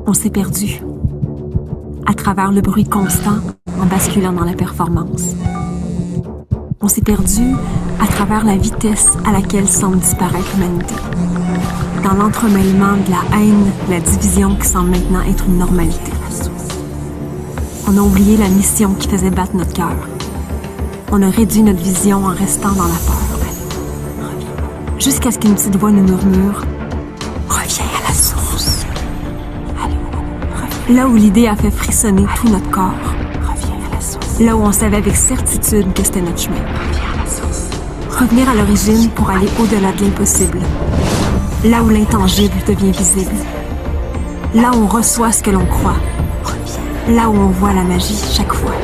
On s'est perdu à travers le bruit constant en basculant dans la performance. On s'est perdu à travers la vitesse à laquelle semble disparaître l'humanité. Dans l'entremêlement de la haine, de la division qui semble maintenant être une normalité. On a oublié la mission qui faisait battre notre cœur. On a réduit notre vision en restant dans la peur. Jusqu'à ce qu'une petite voix nous murmure « Reviens à la source ». Là où l'idée a fait frissonner tout notre corps. Là où on savait avec certitude que c'était notre chemin. Revenir à l'origine pour aller au-delà de l'impossible. Là où l'intangible devient visible. Là où on reçoit ce que l'on croit. Là où on voit la magie chaque fois.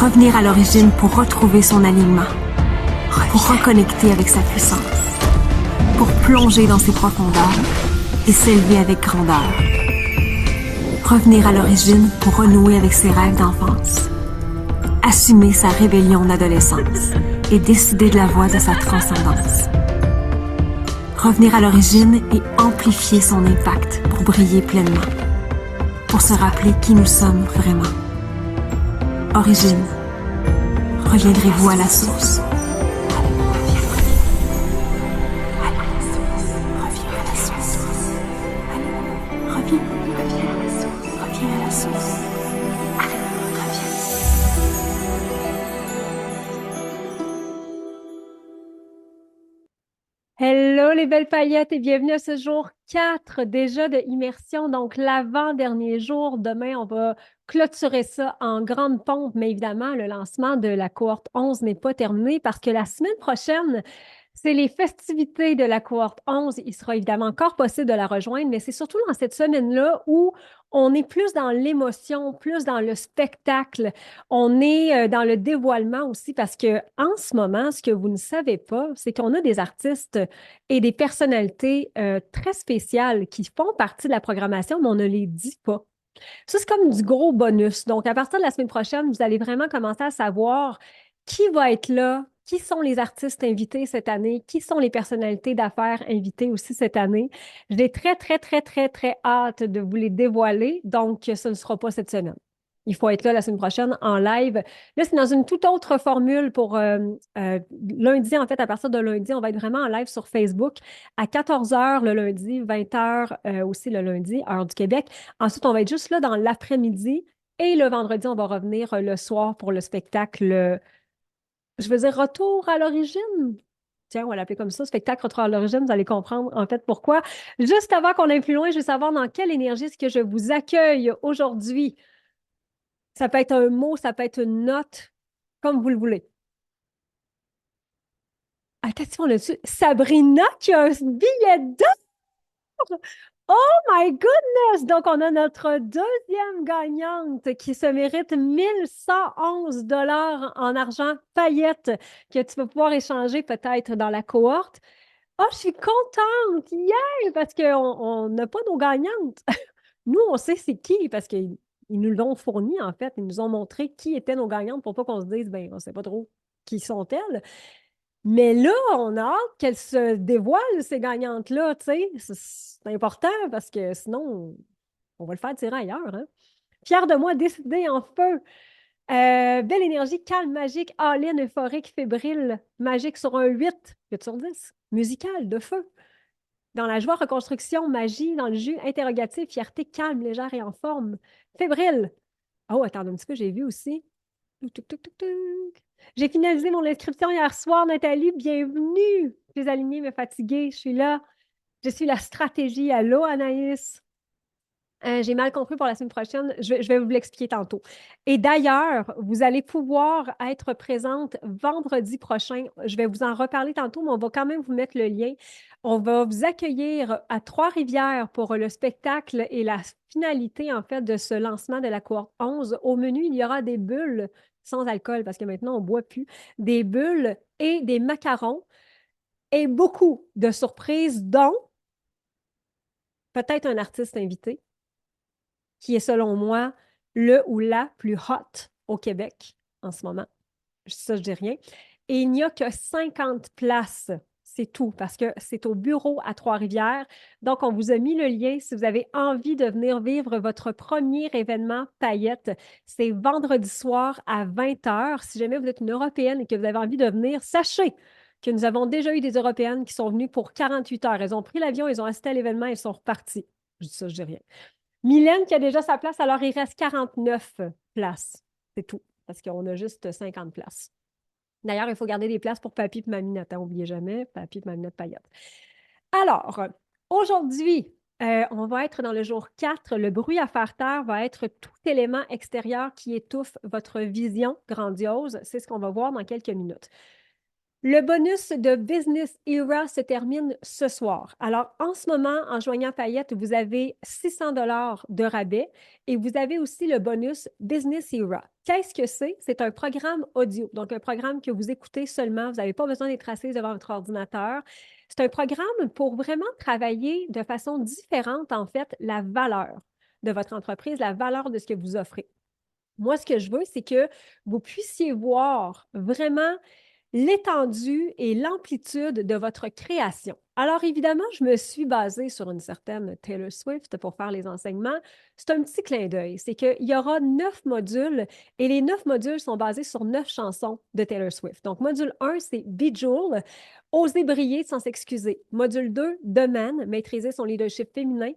Revenir à l'origine pour retrouver son alignement. Pour reconnecter avec sa puissance. Pour plonger dans ses profondeurs et s'élever avec grandeur. Revenir à l'origine pour renouer avec ses rêves d'enfance. Assumer sa rébellion d'adolescence et décider de la voie de sa transcendance. Revenir à l'origine et amplifier son impact pour briller pleinement. Pour se rappeler qui nous sommes vraiment. Origine, reviendrez-vous à la source? Hello les belles paillettes et bienvenue à ce jour 4 déjà de immersion, donc l'avant-dernier jour. Demain, on va clôturer ça en grande pompe, mais évidemment, le lancement de la cohorte 11 n'est pas terminé parce que la semaine prochaine, c'est les festivités de la cohorte 11. Il sera évidemment encore possible de la rejoindre, mais c'est surtout dans cette semaine-là où on est plus dans l'émotion, plus dans le spectacle. On est dans le dévoilement aussi parce que en ce moment, ce que vous ne savez pas, c'est qu'on a des artistes et des personnalités très spéciales qui font partie de la programmation, mais on ne les dit pas. Ça, c'est comme du gros bonus. Donc, à partir de la semaine prochaine, vous allez vraiment commencer à savoir qui va être là, qui sont les artistes invités cette année, qui sont les personnalités d'affaires invitées aussi cette année. J'ai très, très, très, très, très hâte de vous les dévoiler. Donc, ce ne sera pas cette semaine. Il faut être là la semaine prochaine en live. Là, c'est dans une toute autre formule pour lundi. En fait, à partir de lundi, on va être vraiment en live sur Facebook à 14 heures le lundi, 20 heures aussi le lundi, heure du Québec. Ensuite, on va être juste là dans l'après-midi et le vendredi, on va revenir le soir pour le spectacle, je veux dire, retour à l'origine. Tiens, on va l'appeler comme ça, spectacle retour à l'origine. Vous allez comprendre en fait pourquoi. Juste avant qu'on aille plus loin, je veux savoir dans quelle énergie est-ce que je vous accueille aujourd'hui. Ça peut être un mot, ça peut être une note, comme vous le voulez. Attention, là-dessus, Sabrina qui a un billet d'or! Oh my goodness! Donc, on a notre deuxième gagnante qui se mérite 1111 en argent paillettes que tu vas pouvoir échanger peut-être dans la cohorte. Oh, je suis contente! Yeah! Parce qu'on n'a pas nos gagnantes. Nous, on sait c'est qui parce qu'ils nous l'ont fourni, en fait. Ils nous ont montré qui étaient nos gagnantes pour pas qu'on se dise, ben, on ne sait pas trop qui sont-elles. Mais là, on a hâte qu'elles se dévoilent, ces gagnantes-là, tu sais. C'est important parce que sinon, on va le faire tirer ailleurs, hein. Fière de moi, décidée en feu. Belle énergie, calme, magique, all-in, euphorique, fébrile, magique sur un 8, 8 sur 10. Musical, de feu. Dans la joie, reconstruction, magie, dans le jus, interrogatif, fierté, calme, légère et en forme. Fébrile. Oh, attends un petit peu, j'ai vu aussi. Touc, touc, touc, touc, touc. J'ai finalisé mon inscription hier soir, Nathalie. Bienvenue. Je suis alignée, mais fatiguée. Je suis là. Je suis la stratégie. Allô, Anaïs. J'ai mal compris pour la semaine prochaine. Je vais vous l'expliquer tantôt. Et d'ailleurs, vous allez pouvoir être présente vendredi prochain. Je vais vous en reparler tantôt, mais on va quand même vous mettre le lien. On va vous accueillir à Trois-Rivières pour le spectacle et la finalité, en fait, de ce lancement de la cohorte 11. Au menu, il y aura des bulles sans alcool, parce que maintenant, on ne boit plus, des bulles et des macarons et beaucoup de surprises, dont peut-être un artiste invité qui est selon moi le ou la plus hot au Québec en ce moment. Ça, je dis rien. Et il n'y a que 50 places. C'est tout, parce que c'est au bureau à Trois-Rivières. Donc, on vous a mis le lien si vous avez envie de venir vivre votre premier événement paillettes. C'est vendredi soir à 20 heures. Si jamais vous êtes une Européenne et que vous avez envie de venir, sachez que nous avons déjà eu des Européennes qui sont venues pour 48 heures. Elles ont pris l'avion, elles ont assisté à l'événement, elles sont reparties. Je dis ça, je dis rien. Mylène qui a déjà sa place, alors il reste 49 places. C'est tout, parce qu'on a juste 50 places. D'ailleurs, il faut garder des places pour Papy et Maminette. N'oubliez jamais, Papy et Maminette paillettes. Alors, aujourd'hui, on va être dans le jour 4. Le bruit à faire taire va être tout élément extérieur qui étouffe votre vision grandiose. C'est ce qu'on va voir dans quelques minutes. Le bonus de Business Era se termine ce soir. Alors, en ce moment, en joignant Paillettes, vous avez 600 de rabais et vous avez aussi le bonus Business Era. Qu'est-ce que c'est? C'est un programme audio, donc un programme que vous écoutez seulement. Vous n'avez pas besoin d'être assis devant votre ordinateur. C'est un programme pour vraiment travailler de façon différente, en fait, la valeur de votre entreprise, la valeur de ce que vous offrez. Moi, ce que je veux, c'est que vous puissiez voir vraiment l'étendue et l'amplitude de votre création. Alors, évidemment, je me suis basée sur une certaine Taylor Swift pour faire les enseignements. C'est un petit clin d'œil. C'est qu'il y aura 9 modules et les 9 modules sont basés sur 9 chansons de Taylor Swift. Donc, module 1, c'est Bejeweled, oser briller sans s'excuser. Module 2, The Man, maîtriser son leadership féminin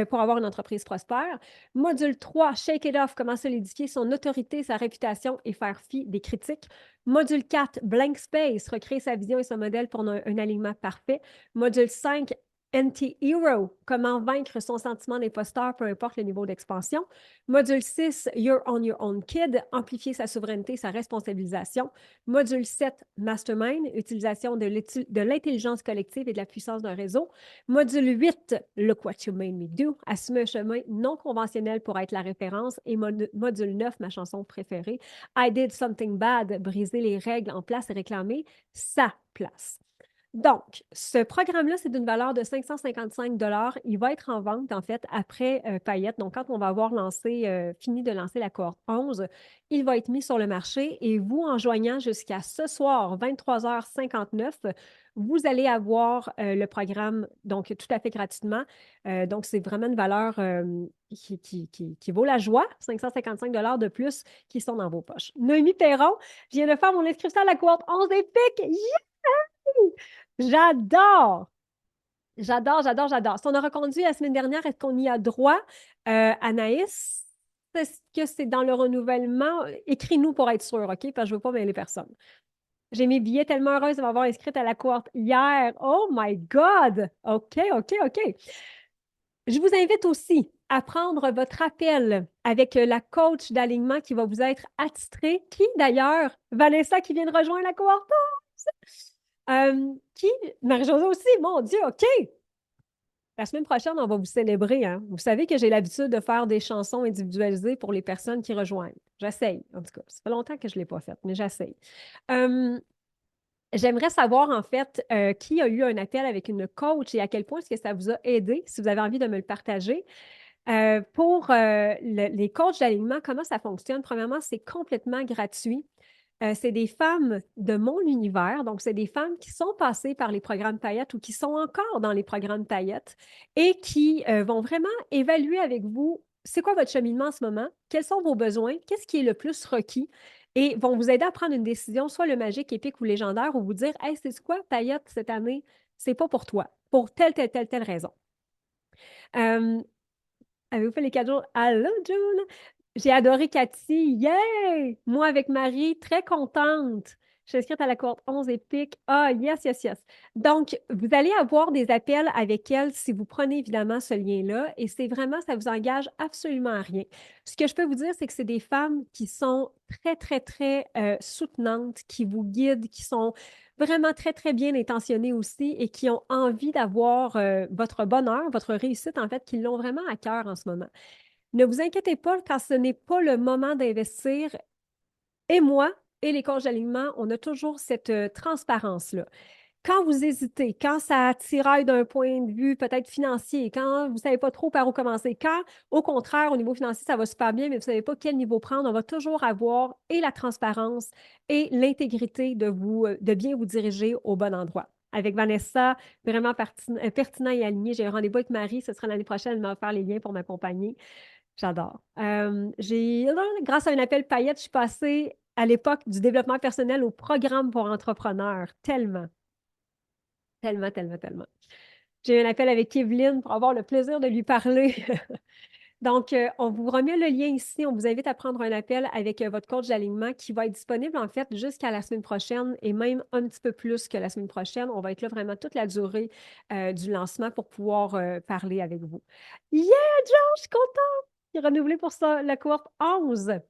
pour avoir une entreprise prospère. Module 3, Shake It Off, comment solidifier son autorité, sa réputation et faire fi des critiques. Module 4, Blank Space, recréer sa vision et son modèle pour un alignement parfait. Module 5, Anti-Hero, comment vaincre son sentiment d'imposteur, peu importe le niveau d'expansion. Module 6, You're on Your Own Kid, amplifier sa souveraineté, sa responsabilisation. Module 7, Mastermind, utilisation de l'intelligence collective et de la puissance d'un réseau. Module 8, Look What You Made Me Do, assumer un chemin non conventionnel pour être la référence. Et module 9, ma chanson préférée, I Did Something Bad, briser les règles en place et réclamer sa place. Donc, ce programme-là, c'est d'une valeur de 555 $. Il va être en vente, en fait, après Paillettes. Donc, quand on va avoir fini de lancer la cohorte 11, il va être mis sur le marché et vous, en joignant jusqu'à ce soir, 23h59, vous allez avoir le programme, donc, tout à fait gratuitement. Donc, c'est vraiment une valeur qui vaut la joie, 555 $ de plus qui sont dans vos poches. Noémie Perron, je viens de faire mon inscription à la cohorte 11 épique. Yeah! J'adore! J'adore, j'adore, j'adore. Si on a reconduit la semaine dernière, est-ce qu'on y a droit? Anaïs, est-ce que c'est dans le renouvellement? Écris-nous pour être sûr, OK? Parce que je ne veux pas mêler personne. J'ai mes billets tellement heureuse de m'avoir inscrite à la cohorte hier. Oh my God! OK, OK, OK. Je vous invite aussi à prendre votre appel avec la coach d'alignement qui va vous être attitrée, qui d'ailleurs, Vanessa qui vient de rejoindre la cohorte 11. Marie-Josée aussi, mon Dieu, OK. La semaine prochaine, on va vous célébrer. Hein? Vous savez que j'ai l'habitude de faire des chansons individualisées pour les personnes qui rejoignent. J'essaye, en tout cas. Ça fait longtemps que je ne l'ai pas faite, mais j'essaye. J'aimerais savoir, en fait, qui a eu un appel avec une coach et à quel point est-ce que ça vous a aidé, si vous avez envie de me le partager. Pour les coachs d'alignement, comment ça fonctionne? Premièrement, c'est complètement gratuit. C'est des femmes de mon univers, donc c'est des femmes qui sont passées par les programmes Paillettes ou qui sont encore dans les programmes Paillettes et qui vont vraiment évaluer avec vous c'est quoi votre cheminement en ce moment, quels sont vos besoins, qu'est-ce qui est le plus requis et vont vous aider à prendre une décision, soit le magique, épique ou légendaire, ou vous dire hey, c'est quoi Paillettes cette année, c'est pas pour toi, pour telle raison. Avez-vous fait les 4 jours? Allô, June! J'ai adoré Cathy. Yay! Moi, avec Marie, très contente. Je suis inscrite à la cohorte 11 épique. Ah, yes, yes, yes. Donc, vous allez avoir des appels avec elle si vous prenez évidemment ce lien-là. Et c'est vraiment, ça vous engage absolument à rien. Ce que je peux vous dire, c'est que c'est des femmes qui sont très, très, très soutenantes, qui vous guident, qui sont vraiment très, très bien intentionnées aussi et qui ont envie d'avoir votre bonheur, votre réussite, en fait, qui l'ont vraiment à cœur en ce moment. Ne vous inquiétez pas quand ce n'est pas le moment d'investir. Et moi, et les coachs d'alignement, on a toujours cette transparence-là. Quand vous hésitez, quand ça tiraille d'un point de vue peut-être financier, quand vous ne savez pas trop par où commencer, quand au contraire, au niveau financier, ça va super bien, mais vous ne savez pas quel niveau prendre, on va toujours avoir et la transparence et l'intégrité de bien vous diriger au bon endroit. avec Vanessa, vraiment pertinent et aligné. J'ai un rendez-vous avec Marie, ce sera l'année prochaine, elle m'a offert les liens pour m'accompagner. J'adore. Grâce à un appel paillette, je suis passée à l'époque du développement personnel au programme pour entrepreneurs. Tellement, tellement, tellement, tellement. J'ai eu un appel avec Evelyne pour avoir le plaisir de lui parler. Donc, on vous remet le lien ici. On vous invite à prendre un appel avec votre coach d'alignement qui va être disponible en fait jusqu'à la semaine prochaine et même un petit peu plus que la semaine prochaine. On va être là vraiment toute la durée du lancement pour pouvoir parler avec vous. Yeah, John, je suis contente! Il est renouvelé pour ça, la cohorte 11.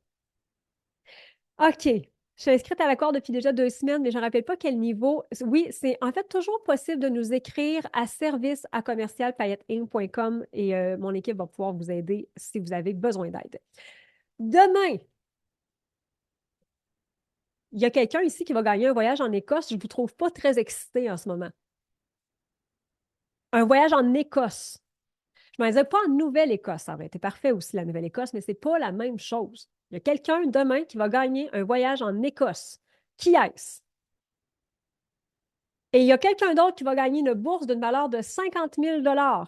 OK. Je suis inscrite à la cohorte depuis déjà 2 semaines, mais je ne rappelle pas quel niveau. Oui, c'est en fait toujours possible de nous écrire à service@commercialpailletteInc.com et mon équipe va pouvoir vous aider si vous avez besoin d'aide. Demain, il y a quelqu'un ici qui va gagner un voyage en Écosse. Je ne vous trouve pas très excitée en ce moment. Un voyage en Écosse. Je ne me disais pas en Nouvelle-Écosse. Ça aurait été parfait aussi, la Nouvelle-Écosse, mais ce n'est pas la même chose. Il y a quelqu'un demain qui va gagner un voyage en Écosse. Qui est-ce? Et il y a quelqu'un d'autre qui va gagner une bourse d'une valeur de 50 000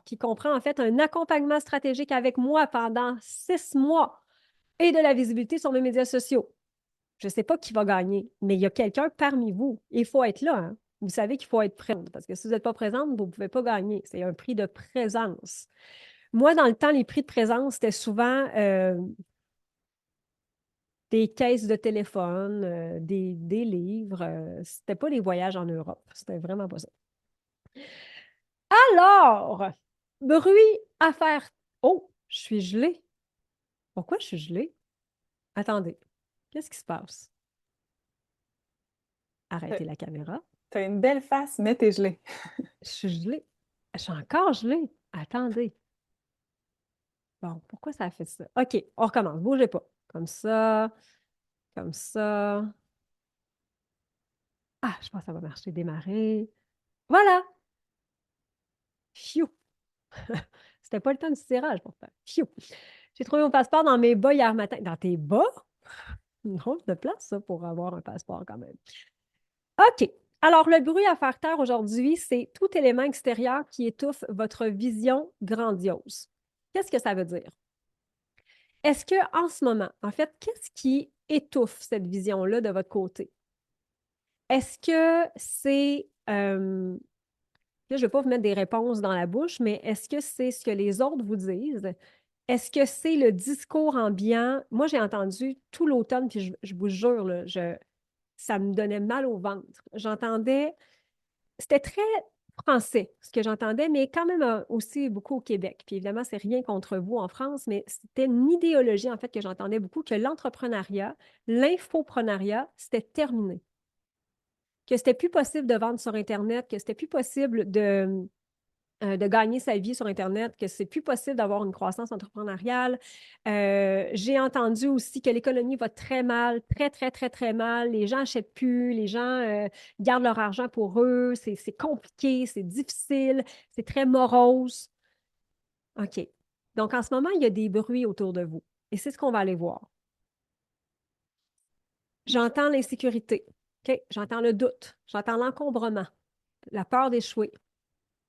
qui comprend en fait un accompagnement stratégique avec moi pendant 6 mois et de la visibilité sur mes médias sociaux. Je ne sais pas qui va gagner, mais il y a quelqu'un parmi vous. Il faut être là. Hein? Vous savez qu'il faut être présente parce que si vous n'êtes pas présente, vous ne pouvez pas gagner. C'est un prix de présence. Moi, dans le temps, les prix de présence, c'était souvent des caisses de téléphone, des livres. C'était pas les voyages en Europe. C'était vraiment pas ça. Alors, bruit à faire. Oh, je suis gelée. Pourquoi je suis gelée? Attendez, qu'est-ce qui se passe? Arrêtez la caméra. T'as une belle face, mais t'es gelée. Je suis gelée. Je suis encore gelée. Attendez. Bon, pourquoi ça a fait ça? OK, on recommence. Bougez pas. Comme ça, comme ça. Ah, je pense que ça va marcher. Démarrer. Voilà. Phew. C'était pas le temps du tirage pourtant. Phew. J'ai trouvé mon passeport dans mes bas hier matin. Dans tes bas? Une drôle de place, ça, pour avoir un passeport quand même. OK. Alors, le bruit à faire taire aujourd'hui, c'est tout élément extérieur qui étouffe votre vision grandiose. Qu'est-ce que ça veut dire? Est-ce que en ce moment, en fait, qu'est-ce qui étouffe cette vision-là de votre côté? Est-ce que c'est, là, je ne vais pas vous mettre des réponses dans la bouche, mais est-ce que c'est ce que les autres vous disent? Est-ce que c'est le discours ambiant? Moi, j'ai entendu tout l'automne, puis je vous jure, là, ça me donnait mal au ventre. J'entendais, c'était très français, ce que j'entendais, mais quand même aussi beaucoup au Québec. Puis évidemment, c'est rien contre vous en France, mais c'était une idéologie, en fait, que j'entendais beaucoup, que l'entrepreneuriat, l'infoprenariat, c'était terminé. Que c'était plus possible de vendre sur Internet, que c'était plus possible de gagner sa vie sur Internet, que c'est plus possible d'avoir une croissance entrepreneuriale. J'ai entendu aussi que l'économie va très mal, très, très, très, très mal. Les gens n'achètent plus, les gens gardent leur argent pour eux. C'est compliqué, c'est difficile, c'est très morose. OK. Donc, en ce moment, il y a des bruits autour de vous. Et c'est ce qu'on va aller voir. J'entends l'insécurité. OK? J'entends le doute. J'entends l'encombrement, la peur d'échouer.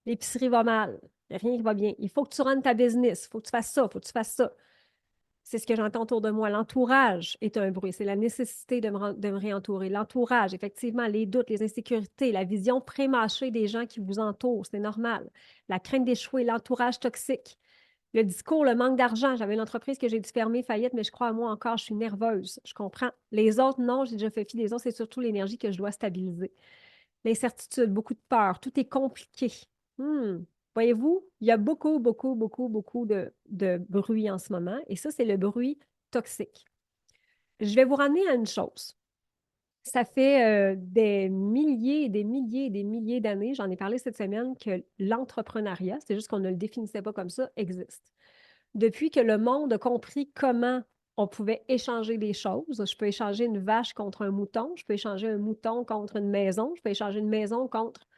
L'épicerie va mal. Il n'y a rien qui va bien. Il faut que tu rendes ta business. Il faut que tu fasses ça. Il faut que tu fasses ça. C'est ce que j'entends autour de moi. L'entourage est un bruit. C'est la nécessité de me réentourer. L'entourage, effectivement, les doutes, les insécurités, la vision prémâchée des gens qui vous entourent, c'est normal. La crainte d'échouer, l'entourage toxique. Le discours, le manque d'argent. J'avais une entreprise que j'ai dû fermer, faillite, mais je crois à moi encore, je suis nerveuse. Je comprends. Les autres, non, j'ai déjà fait fi des autres. C'est surtout l'énergie que je dois stabiliser. L'incertitude, beaucoup de peur. Tout est compliqué. Voyez-vous, il y a beaucoup, beaucoup, beaucoup, beaucoup de bruit en ce moment. Et ça, c'est le bruit toxique. Je vais vous ramener à une chose. Ça fait des milliers et des milliers et des milliers d'années, j'en ai parlé cette semaine, que l'entrepreneuriat, c'est juste qu'on ne le définissait pas comme ça, existe. Depuis que le monde a compris comment on pouvait échanger des choses, je peux échanger une vache contre un mouton, je peux échanger un mouton contre une maison, je peux échanger une maison contre...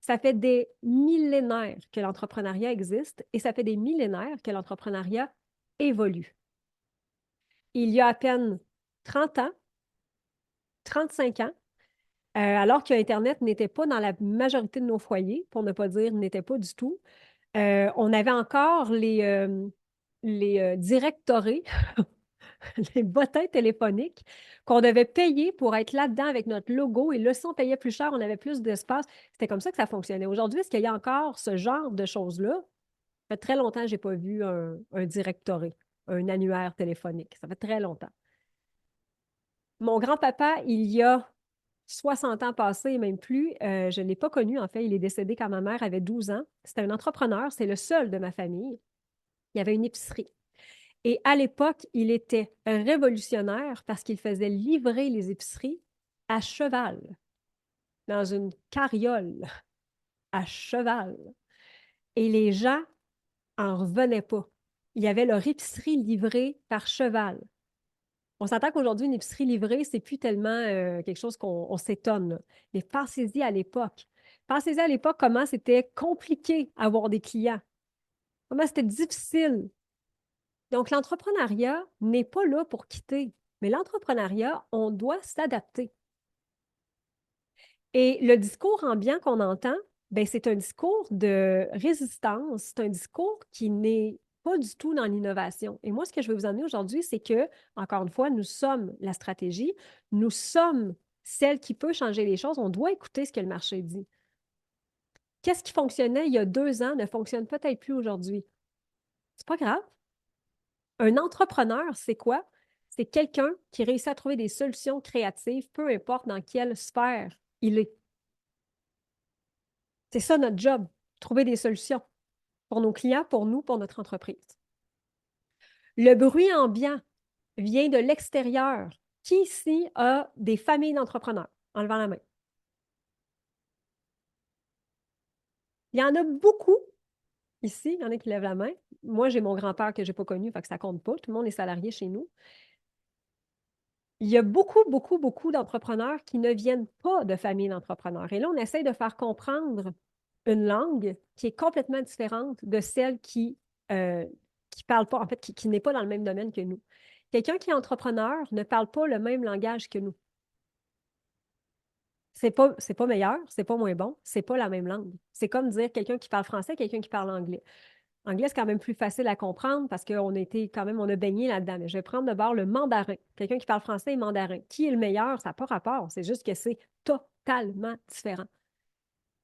Ça fait des millénaires que l'entrepreneuriat existe et ça fait des millénaires que l'entrepreneuriat évolue. Il y a à peine 30 ans, 35 ans, alors que Internet n'était pas dans la majorité de nos foyers, pour ne pas dire n'était pas du tout. On avait encore les directories, les bottins téléphoniques qu'on devait payer pour être là-dedans avec notre logo. Et là, si on payait plus cher, on avait plus d'espace. C'était comme ça que ça fonctionnait. Aujourd'hui, est-ce qu'il y a encore ce genre de choses-là? Ça fait très longtemps que je n'ai pas vu un directory, un annuaire téléphonique. Ça fait très longtemps. Mon grand-papa, il y a 60 ans passés, et même plus, je ne l'ai pas connu, en fait. Il est décédé quand ma mère avait 12 ans. C'était un entrepreneur, c'est le seul de ma famille. Il y avait une épicerie. Et à l'époque, il était révolutionnaire parce qu'il faisait livrer les épiceries à cheval, dans une carriole, à cheval. Et les gens en revenaient pas. Il y avait leur épicerie livrée par cheval. On s'entend qu'aujourd'hui, une épicerie livrée, c'est plus tellement quelque chose qu'on s'étonne. Mais pensez-y à l'époque. Pensez-y à l'époque comment c'était compliqué avoir des clients, comment c'était difficile. Donc, l'entrepreneuriat n'est pas là pour quitter, mais l'entrepreneuriat, on doit s'adapter. Et le discours ambiant qu'on entend, ben, c'est un discours de résistance, c'est un discours qui n'est pas du tout dans l'innovation. Et moi, ce que je veux vous emmener aujourd'hui, c'est que, encore une fois, nous sommes la stratégie, nous sommes celle qui peut changer les choses. On doit écouter ce que le marché dit. Qu'est-ce qui fonctionnait il y a 2 ans ne fonctionne peut-être plus aujourd'hui. C'est pas grave. Un entrepreneur, c'est quoi? C'est quelqu'un qui réussit à trouver des solutions créatives, peu importe dans quelle sphère il est. C'est ça notre job, trouver des solutions pour nos clients, pour nous, pour notre entreprise. Le bruit ambiant vient de l'extérieur. Qui ici a des familles d'entrepreneurs? En levant la main. Il y en a beaucoup ici. Il y en a qui lèvent la main. Moi, j'ai mon grand-père que je n'ai pas connu, fait que ça ne compte pas. Tout le monde est salarié chez nous. Il y a beaucoup, beaucoup, beaucoup d'entrepreneurs qui ne viennent pas de familles d'entrepreneurs. Et là, on essaie de faire comprendre une langue qui est complètement différente de celle qui parle pas, en fait, qui n'est pas dans le même domaine que nous. Quelqu'un qui est entrepreneur ne parle pas le même langage que nous. C'est pas meilleur, c'est pas moins bon, c'est pas la même langue. C'est comme dire quelqu'un qui parle français, quelqu'un qui parle anglais. Anglais, c'est quand même plus facile à comprendre parce qu'on était quand même, on a baigné là-dedans. Mais je vais prendre de bord le mandarin. Quelqu'un qui parle français et mandarin. Qui est le meilleur? Ça n'a pas rapport. C'est juste que c'est totalement différent.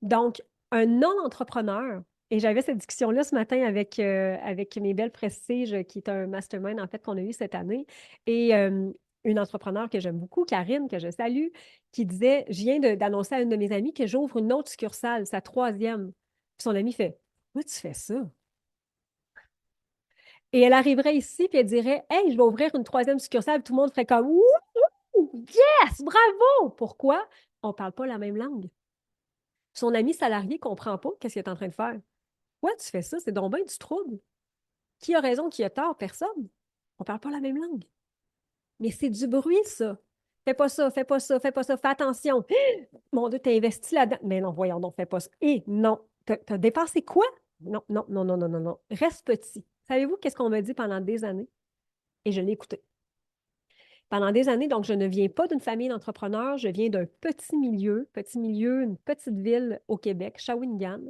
Donc, un non-entrepreneur, et j'avais cette discussion-là ce matin avec mes belles prestiges, qui est un mastermind, en fait, qu'on a eu cette année, et une entrepreneur que j'aime beaucoup, Karine, que je salue, qui disait, je viens d'annoncer à une de mes amies que j'ouvre une autre succursale, sa 3e. Puis son ami fait, pourquoi tu fais ça? Et elle arriverait ici, puis elle dirait, hey, je vais ouvrir une 3e succursale, tout le monde ferait comme, ouh, yes, bravo! Pourquoi? On ne parle pas la même langue. Son ami salarié ne comprend pas qu'est-ce qu'il est en train de faire. Pourquoi tu fais ça? C'est donc bien du trouble. Qui a raison, qui a tort? Personne. On ne parle pas la même langue. Mais c'est du bruit, ça. Fais pas ça, fais pas ça, fais pas ça, fais attention. Mon Dieu, t'as investi là-dedans. Mais non, voyons donc, fais pas ça. Et non, t'as dépensé quoi? Non, non, non, non, non, non, non. Reste petit. Savez-vous qu'est-ce qu'on m'a dit pendant des années? Et je l'ai écouté. Pendant des années, donc, je ne viens pas d'une famille d'entrepreneurs, je viens d'un petit milieu, une petite ville au Québec, Shawinigan.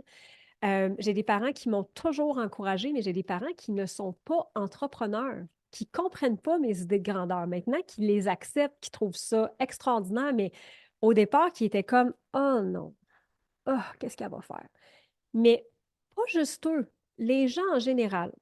J'ai des parents qui m'ont toujours encouragée, mais j'ai des parents qui ne sont pas entrepreneurs, qui ne comprennent pas mes idées de grandeur. Maintenant, qui les acceptent, qui trouvent ça extraordinaire, mais au départ, qui étaient comme oh non, oh, qu'est-ce qu'elle va faire? Mais pas juste eux, les gens en général.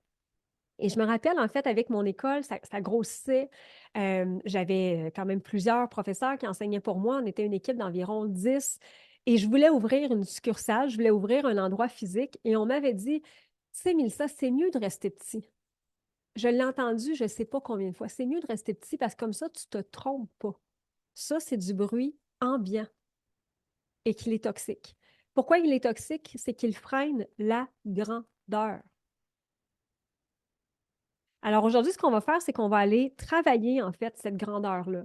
Et je me rappelle, en fait, avec mon école, ça grossissait. J'avais quand même plusieurs professeurs qui enseignaient pour moi. On était une équipe d'environ 10. Et je voulais ouvrir une succursale, je voulais ouvrir un endroit physique. Et on m'avait dit, tu sais, Mélissa, c'est mieux de rester petit. Je l'ai entendu, je ne sais pas combien de fois. C'est mieux de rester petit parce que comme ça, tu ne te trompes pas. Ça, c'est du bruit ambiant et qu'il est toxique. Pourquoi il est toxique? C'est qu'il freine la grandeur. Alors aujourd'hui, ce qu'on va faire, c'est qu'on va aller travailler en fait cette grandeur-là.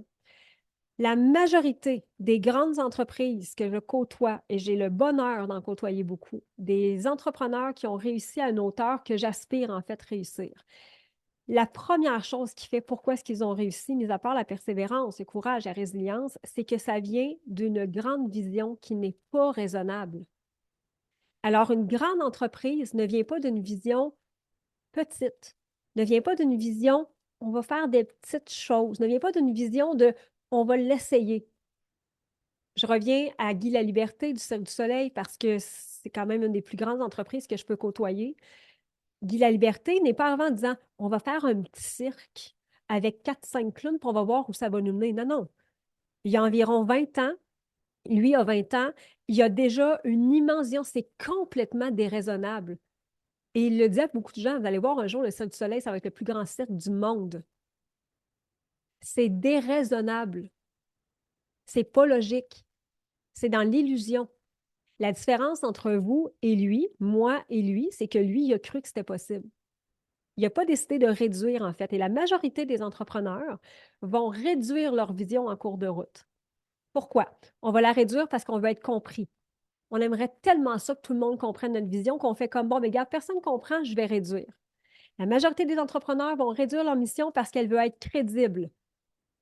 La majorité des grandes entreprises que je côtoie, et j'ai le bonheur d'en côtoyer beaucoup, des entrepreneurs qui ont réussi à une hauteur que j'aspire en fait réussir. La première chose qui fait pourquoi est-ce qu'ils ont réussi, mis à part la persévérance, le courage, la résilience, c'est que ça vient d'une grande vision qui n'est pas raisonnable. Alors, une grande entreprise ne vient pas d'une vision petite, ne vient pas d'une vision on va faire des petites choses, ne vient pas d'une vision de on va l'essayer. Je reviens à Guy Laliberté du Cirque du Soleil parce que c'est quand même une des plus grandes entreprises que je peux côtoyer. Guy Laliberté n'est pas avant en disant on va faire un petit cirque avec 4-5 clowns puis on va voir où ça va nous mener. Non, non. Il y a environ 20 ans, lui a 20 ans, il y a déjà une immense vision, c'est complètement déraisonnable. Et il le dit à beaucoup de gens, vous allez voir un jour le Cirque du Soleil, ça va être le plus grand cirque du monde. C'est déraisonnable. C'est pas logique. C'est dans l'illusion. La différence entre vous et lui, moi et lui, c'est que lui, il a cru que c'était possible. Il n'a pas décidé de réduire, en fait. Et la majorité des entrepreneurs vont réduire leur vision en cours de route. Pourquoi? On va la réduire parce qu'on veut être compris. On aimerait tellement ça que tout le monde comprenne notre vision qu'on fait comme, bon, mais gars, personne ne comprend, je vais réduire. La majorité des entrepreneurs vont réduire leur mission parce qu'elle veut être crédible.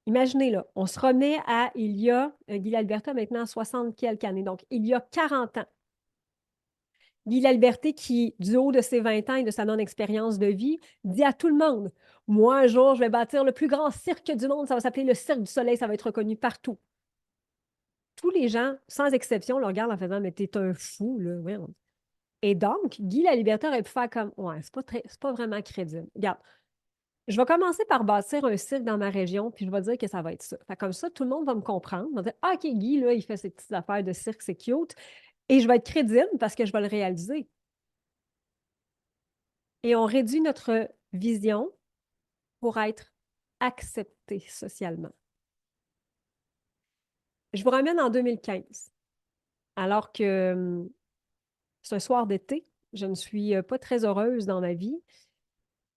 Imaginez, là, on se remet à il y a, Guy Laliberté a maintenant 60 quelques années, donc il y a 40 ans. Guy Laliberté, qui, du haut de ses 20 ans et de sa non-expérience de vie, dit à tout le monde, moi, un jour, je vais bâtir le plus grand cirque du monde, ça va s'appeler le Cirque du Soleil, ça va être reconnu partout. Tous les gens, sans exception, le regardent en faisant, mais t'es un fou, là. Voyons. Et donc, Guy Laliberté aurait pu faire comme, ouais, c'est pas vraiment crédible. Regarde, je vais commencer par bâtir un cirque dans ma région, puis je vais dire que ça va être ça. Fait comme ça, tout le monde va me comprendre. Va dire, ah, OK, Guy, là, il fait ses petites affaires de cirque, c'est cute. Et je vais être crédible parce que je vais le réaliser. Et on réduit notre vision pour être accepté socialement. Je vous ramène en 2015, alors que c'est un soir d'été, je ne suis pas très heureuse dans ma vie.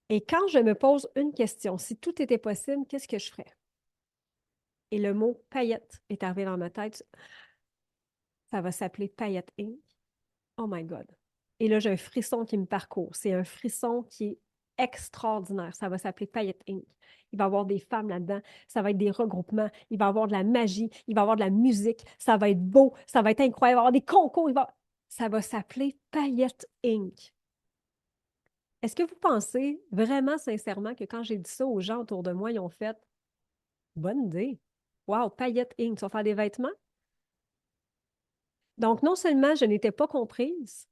Et quand je me pose une question, si tout était possible, qu'est-ce que je ferais? Et le mot paillette est arrivé dans ma tête. Ça va s'appeler Paillette Inc. Oh my God. Et là, j'ai un frisson qui me parcourt. C'est un frisson qui est extraordinaire. Ça va s'appeler Paillette Inc. Il va y avoir des femmes là-dedans. Ça va être des regroupements. Il va y avoir de la magie. Il va y avoir de la musique. Ça va être beau. Ça va être incroyable. Il va y avoir des concours. Ça va s'appeler Paillette Inc. Est-ce que vous pensez vraiment sincèrement que quand j'ai dit ça aux gens autour de moi, ils ont fait bonne idée? Wow, Paillette Inc. Tu vas faire des vêtements? Donc, non seulement je n'étais pas comprise,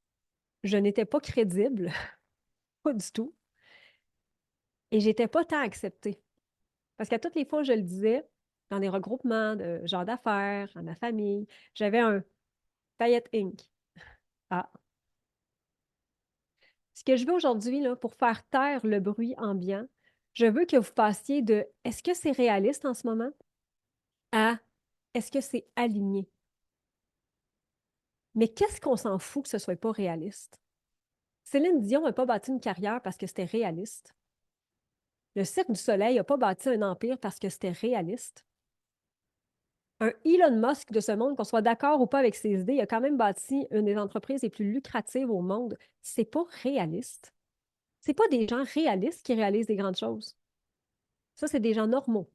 je n'étais pas crédible, pas du tout, et j'étais pas tant acceptée. Parce qu'à toutes les fois, je le disais, dans des regroupements de gens d'affaires, à ma famille, j'avais un Paillette Inc. Ah. Ce que je veux aujourd'hui, là, pour faire taire le bruit ambiant, je veux que vous passiez de est-ce que c'est réaliste en ce moment à est-ce que c'est aligné? Mais qu'est-ce qu'on s'en fout que ce soit pas réaliste? Céline Dion n'a pas bâti une carrière parce que c'était réaliste. Le Cirque du Soleil n'a pas bâti un empire parce que c'était réaliste. Un Elon Musk de ce monde, qu'on soit d'accord ou pas avec ses idées, il a quand même bâti une des entreprises les plus lucratives au monde. C'est pas réaliste. C'est pas des gens réalistes qui réalisent des grandes choses. Ça, c'est des gens normaux.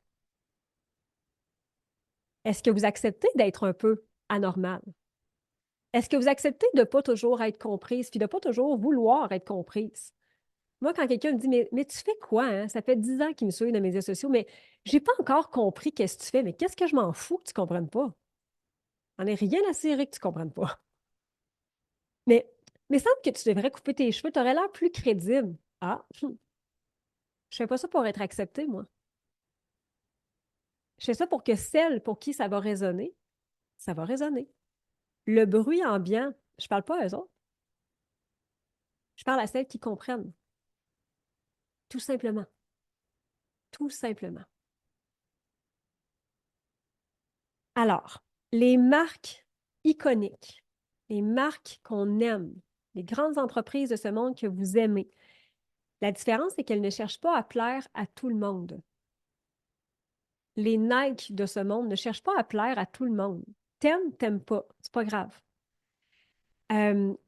Est-ce que vous acceptez d'être un peu anormal? Est-ce que vous acceptez de ne pas toujours être comprise puis de ne pas toujours vouloir être comprise? Moi, quand quelqu'un me dit mais tu fais quoi, hein? Ça fait 10 ans qu'il me suit dans mes réseaux sociaux, mais j'ai pas encore compris qu'est-ce que tu fais. Mais qu'est-ce que je m'en fous que tu ne comprennes pas? On n'est rien à cirer que tu ne comprennes pas. Mais semble que tu devrais couper tes cheveux, tu aurais l'air plus crédible. Ah, je fais pas ça pour être acceptée, moi. Je fais ça pour que celle pour qui ça va résonner, ça va résonner. Le bruit ambiant, je parle pas à eux autres. Je parle à celles qui comprennent. Tout simplement. Tout simplement. Alors, les marques iconiques, les marques qu'on aime, les grandes entreprises de ce monde que vous aimez, la différence, c'est qu'elles ne cherchent pas à plaire à tout le monde. Les Nike de ce monde ne cherchent pas à plaire à tout le monde. T'aimes pas, c'est pas grave.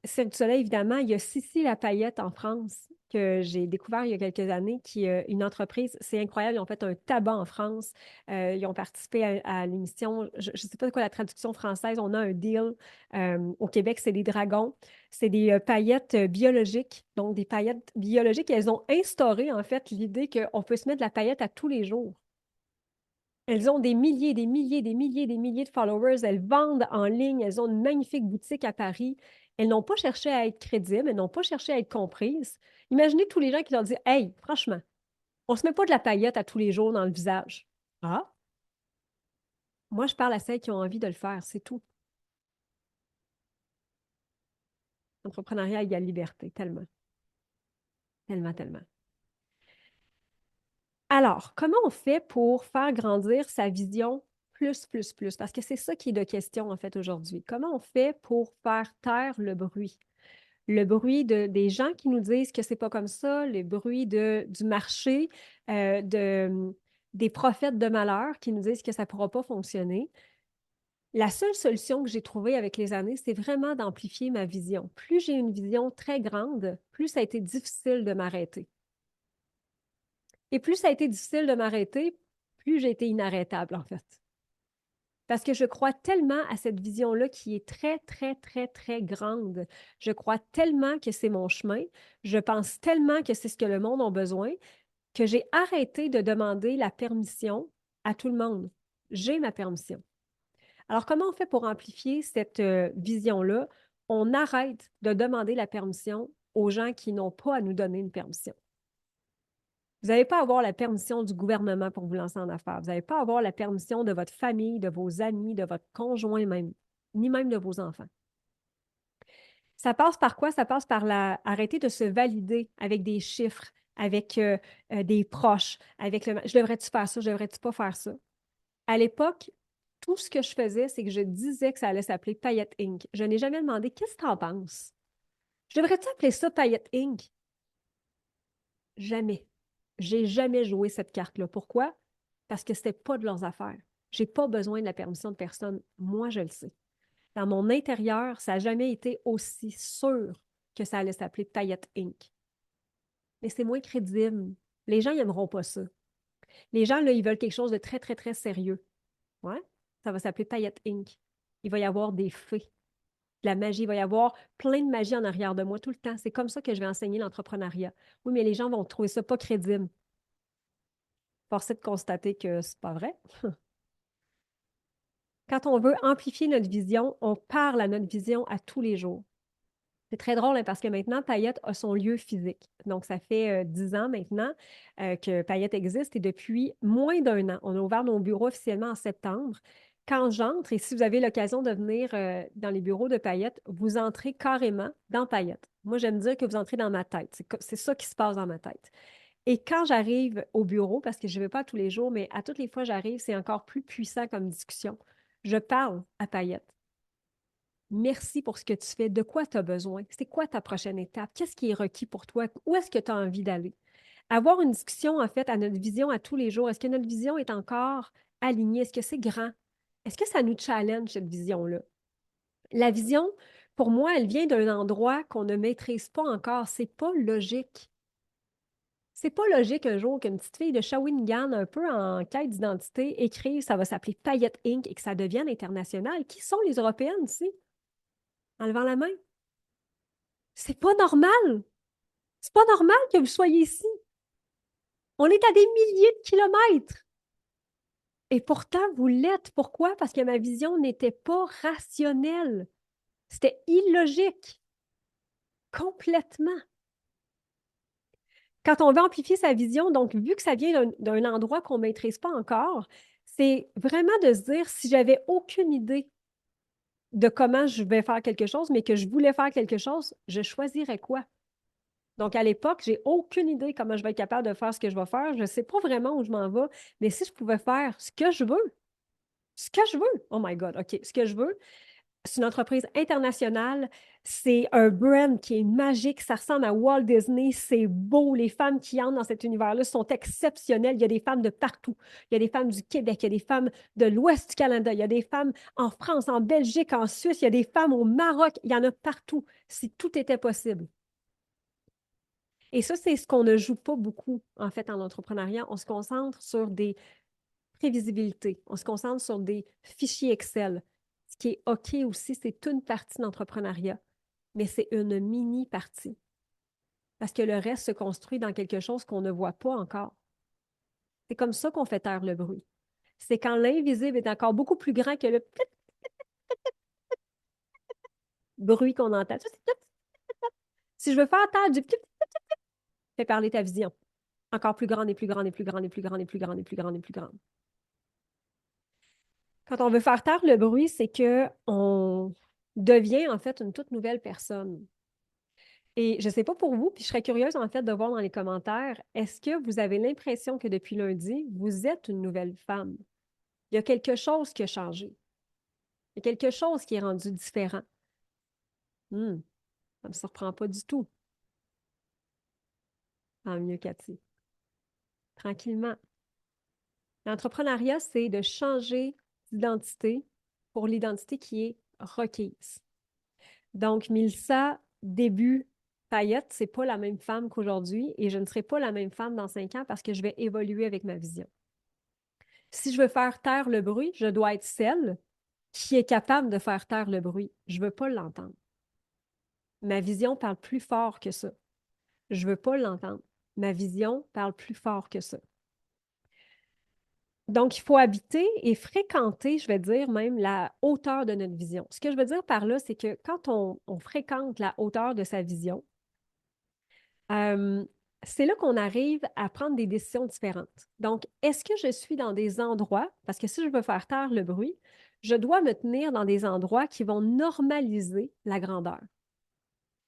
Cirque du Soleil, évidemment, il y a Sissi La Paillette en France, que j'ai découvert il y a quelques années, qui est une entreprise, c'est incroyable, ils ont fait un tabac en France, ils ont participé à l'émission, je ne sais pas quoi la traduction française, on a un deal, au Québec, c'est des dragons, c'est des paillettes biologiques, donc des paillettes biologiques, et elles ont instauré, en fait, l'idée qu'on peut se mettre de la paillette à tous les jours. Elles ont des milliers, des milliers, des milliers, des milliers de followers. Elles vendent en ligne. Elles ont une magnifique boutique à Paris. Elles n'ont pas cherché à être crédibles. Elles n'ont pas cherché à être comprises. Imaginez tous les gens qui leur disent: Hey, franchement, on ne se met pas de la paillette à tous les jours dans le visage. Ah, moi, je parle à celles qui ont envie de le faire. C'est tout. Entrepreneuriat égale liberté. Tellement, tellement, tellement. Alors, comment on fait pour faire grandir sa vision plus, plus, plus? Parce que c'est ça qui est de question, en fait, aujourd'hui. Comment on fait pour faire taire le bruit? Le bruit des gens qui nous disent que c'est pas comme ça, le bruit du marché, des prophètes de malheur qui nous disent que ça ne pourra pas fonctionner. La seule solution que j'ai trouvée avec les années, c'est vraiment d'amplifier ma vision. Plus j'ai une vision très grande, plus ça a été difficile de m'arrêter. Et plus ça a été difficile de m'arrêter, plus j'ai été inarrêtable, en fait. Parce que je crois tellement à cette vision-là qui est très, très, très, très grande. Je crois tellement que c'est mon chemin. Je pense tellement que c'est ce que le monde a besoin que j'ai arrêté de demander la permission à tout le monde. J'ai ma permission. Alors, comment on fait pour amplifier cette vision-là? On arrête de demander la permission aux gens qui n'ont pas à nous donner une permission. Vous n'allez pas avoir la permission du gouvernement pour vous lancer en affaires. Vous n'allez pas avoir la permission de votre famille, de vos amis, de votre conjoint même, ni même de vos enfants. Ça passe par quoi? Ça passe par arrêter de se valider avec des chiffres, avec des proches, avec je devrais-tu faire ça, je devrais-tu pas faire ça? À l'époque, tout ce que je faisais, c'est que je disais que ça allait s'appeler Paillette Inc. Je n'ai jamais demandé qu'est-ce que tu en penses? Je devrais-tu appeler ça Paillette Inc? Jamais. J'ai jamais joué cette carte-là. Pourquoi? Parce que c'était pas de leurs affaires. J'ai pas besoin de la permission de personne. Moi, je le sais. Dans mon intérieur, ça n'a jamais été aussi sûr que ça allait s'appeler Paillette Inc. Mais c'est moins crédible. Les gens n'aimeront pas ça. Les gens, là, ils veulent quelque chose de très, très, très sérieux. Ouais? Ça va s'appeler Paillette Inc. Il va y avoir des fées, de la magie. Il va y avoir plein de magie en arrière de moi tout le temps. C'est comme ça que je vais enseigner l'entrepreneuriat. Oui, mais les gens vont trouver ça pas crédible. Force est de constater que c'est pas vrai. Quand on veut amplifier notre vision, on parle à notre vision à tous les jours. C'est très drôle hein, parce que maintenant, Payette a son lieu physique. Donc, ça fait 10 ans maintenant que Payette existe et depuis moins d'un an. On a ouvert nos bureaux officiellement en septembre. Quand j'entre, et si vous avez l'occasion de venir dans les bureaux de Payette, vous entrez carrément dans Payette. Moi, j'aime dire que vous entrez dans ma tête. C'est ça qui se passe dans ma tête. Et quand j'arrive au bureau, parce que je ne vais pas tous les jours, mais à toutes les fois j'arrive, c'est encore plus puissant comme discussion. Je parle à Payette. Merci pour ce que tu fais. De quoi tu as besoin? C'est quoi ta prochaine étape? Qu'est-ce qui est requis pour toi? Où est-ce que tu as envie d'aller? Avoir une discussion, en fait, à notre vision à tous les jours. Est-ce que notre vision est encore alignée? Est-ce que c'est grand? Est-ce que ça nous challenge, cette vision-là? La vision, pour moi, elle vient d'un endroit qu'on ne maîtrise pas encore. C'est pas logique. C'est pas logique un jour qu'une petite fille de Shawinigan, un peu en quête d'identité, écrive ça va s'appeler Paillette Inc. et que ça devienne international. Qui sont les Européennes ici? En levant la main. C'est pas normal. C'est pas normal que vous soyez ici. On est à des milliers de kilomètres. Et pourtant, vous l'êtes. Pourquoi? Parce que ma vision n'était pas rationnelle. C'était illogique. Complètement. Quand on veut amplifier sa vision, donc vu que ça vient d'un endroit qu'on ne maîtrise pas encore, c'est vraiment de se dire si j'avais aucune idée de comment je vais faire quelque chose, mais que je voulais faire quelque chose, je choisirais quoi? Donc, à l'époque, j'ai aucune idée comment je vais être capable de faire ce que je vais faire. Je ne sais pas vraiment où je m'en vais, mais si je pouvais faire ce que je veux, oh my God, OK, ce que je veux, C'est une entreprise internationale. C'est un brand qui est magique. Ça ressemble à Walt Disney. C'est beau. Les femmes qui entrent dans cet univers-là sont exceptionnelles. Il y a des femmes de partout. Il y a des femmes du Québec, il y a des femmes de l'Ouest du Canada, il y a des femmes en France, en Belgique, en Suisse, il y a des femmes au Maroc. Il y en a partout. Si tout était possible. Et ça, c'est ce qu'on ne joue pas beaucoup, en fait, en entrepreneuriat. On se concentre sur des prévisibilités. On se concentre sur des fichiers Excel. Ce qui est OK aussi, c'est une partie de l'entrepreneuriat, mais c'est une mini partie. Parce que le reste se construit dans quelque chose qu'on ne voit pas encore. C'est comme ça qu'on fait taire le bruit. C'est quand l'invisible est encore beaucoup plus grand que le bruit qu'on entend. Si je veux faire taire du fais parler ta vision. Encore plus grande et plus grande et plus grande et plus grande et plus grande et plus grande et plus grande. Quand on veut faire taire le bruit, c'est qu'on devient en fait une toute nouvelle personne. Et je ne sais pas pour vous, puis je serais curieuse en fait de voir dans les commentaires, est-ce que vous avez l'impression que depuis lundi, vous êtes une nouvelle femme? Il y a quelque chose qui a changé. Il y a quelque chose qui est rendu différent. Ça ne me surprend pas du tout. Tant mieux, Cathy. Tranquillement. L'entrepreneuriat, c'est de changer d'identité pour l'identité qui est requise. Donc, Mélissa, début Payette, c'est pas la même femme qu'aujourd'hui et je ne serai pas la même femme dans 5 ans parce que je vais évoluer avec ma vision. Si je veux faire taire le bruit, je dois être celle qui est capable de faire taire le bruit. Je ne veux pas l'entendre. Ma vision parle plus fort que ça. Je ne veux pas l'entendre. Ma vision parle plus fort que ça. Donc, il faut habiter et fréquenter, je vais dire même, la hauteur de notre vision. Ce que je veux dire par là, c'est que quand on fréquente la hauteur de sa vision, c'est là qu'on arrive à prendre des décisions différentes. Donc, est-ce que je suis dans des endroits, parce que si je veux faire taire le bruit, je dois me tenir dans des endroits qui vont normaliser la grandeur.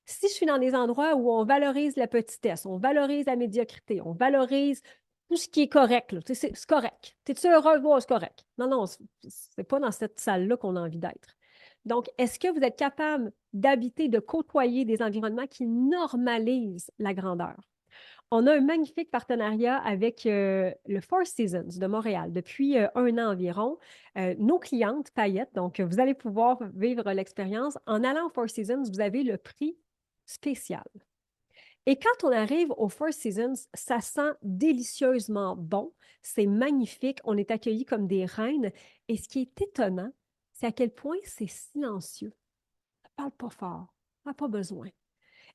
Si je suis dans des endroits où on valorise la petitesse, on valorise la médiocrité, on valorise tout ce qui est correct, là, c'est correct. Es-tu heureux? Bon, c'est correct. Non, c'est pas dans cette salle-là qu'on a envie d'être. Donc, est-ce que vous êtes capable d'habiter, de côtoyer des environnements qui normalisent la grandeur? On a un magnifique partenariat avec le Four Seasons de Montréal depuis 1 an environ. Nos clientes paillettes, donc vous allez pouvoir vivre l'expérience. En allant au Four Seasons, vous avez le prix spécial. Et quand on arrive au Four Seasons, ça sent délicieusement bon. C'est magnifique. On est accueillis comme des reines. Et ce qui est étonnant, c'est à quel point c'est silencieux. Ça ne parle pas fort. On n'a pas besoin.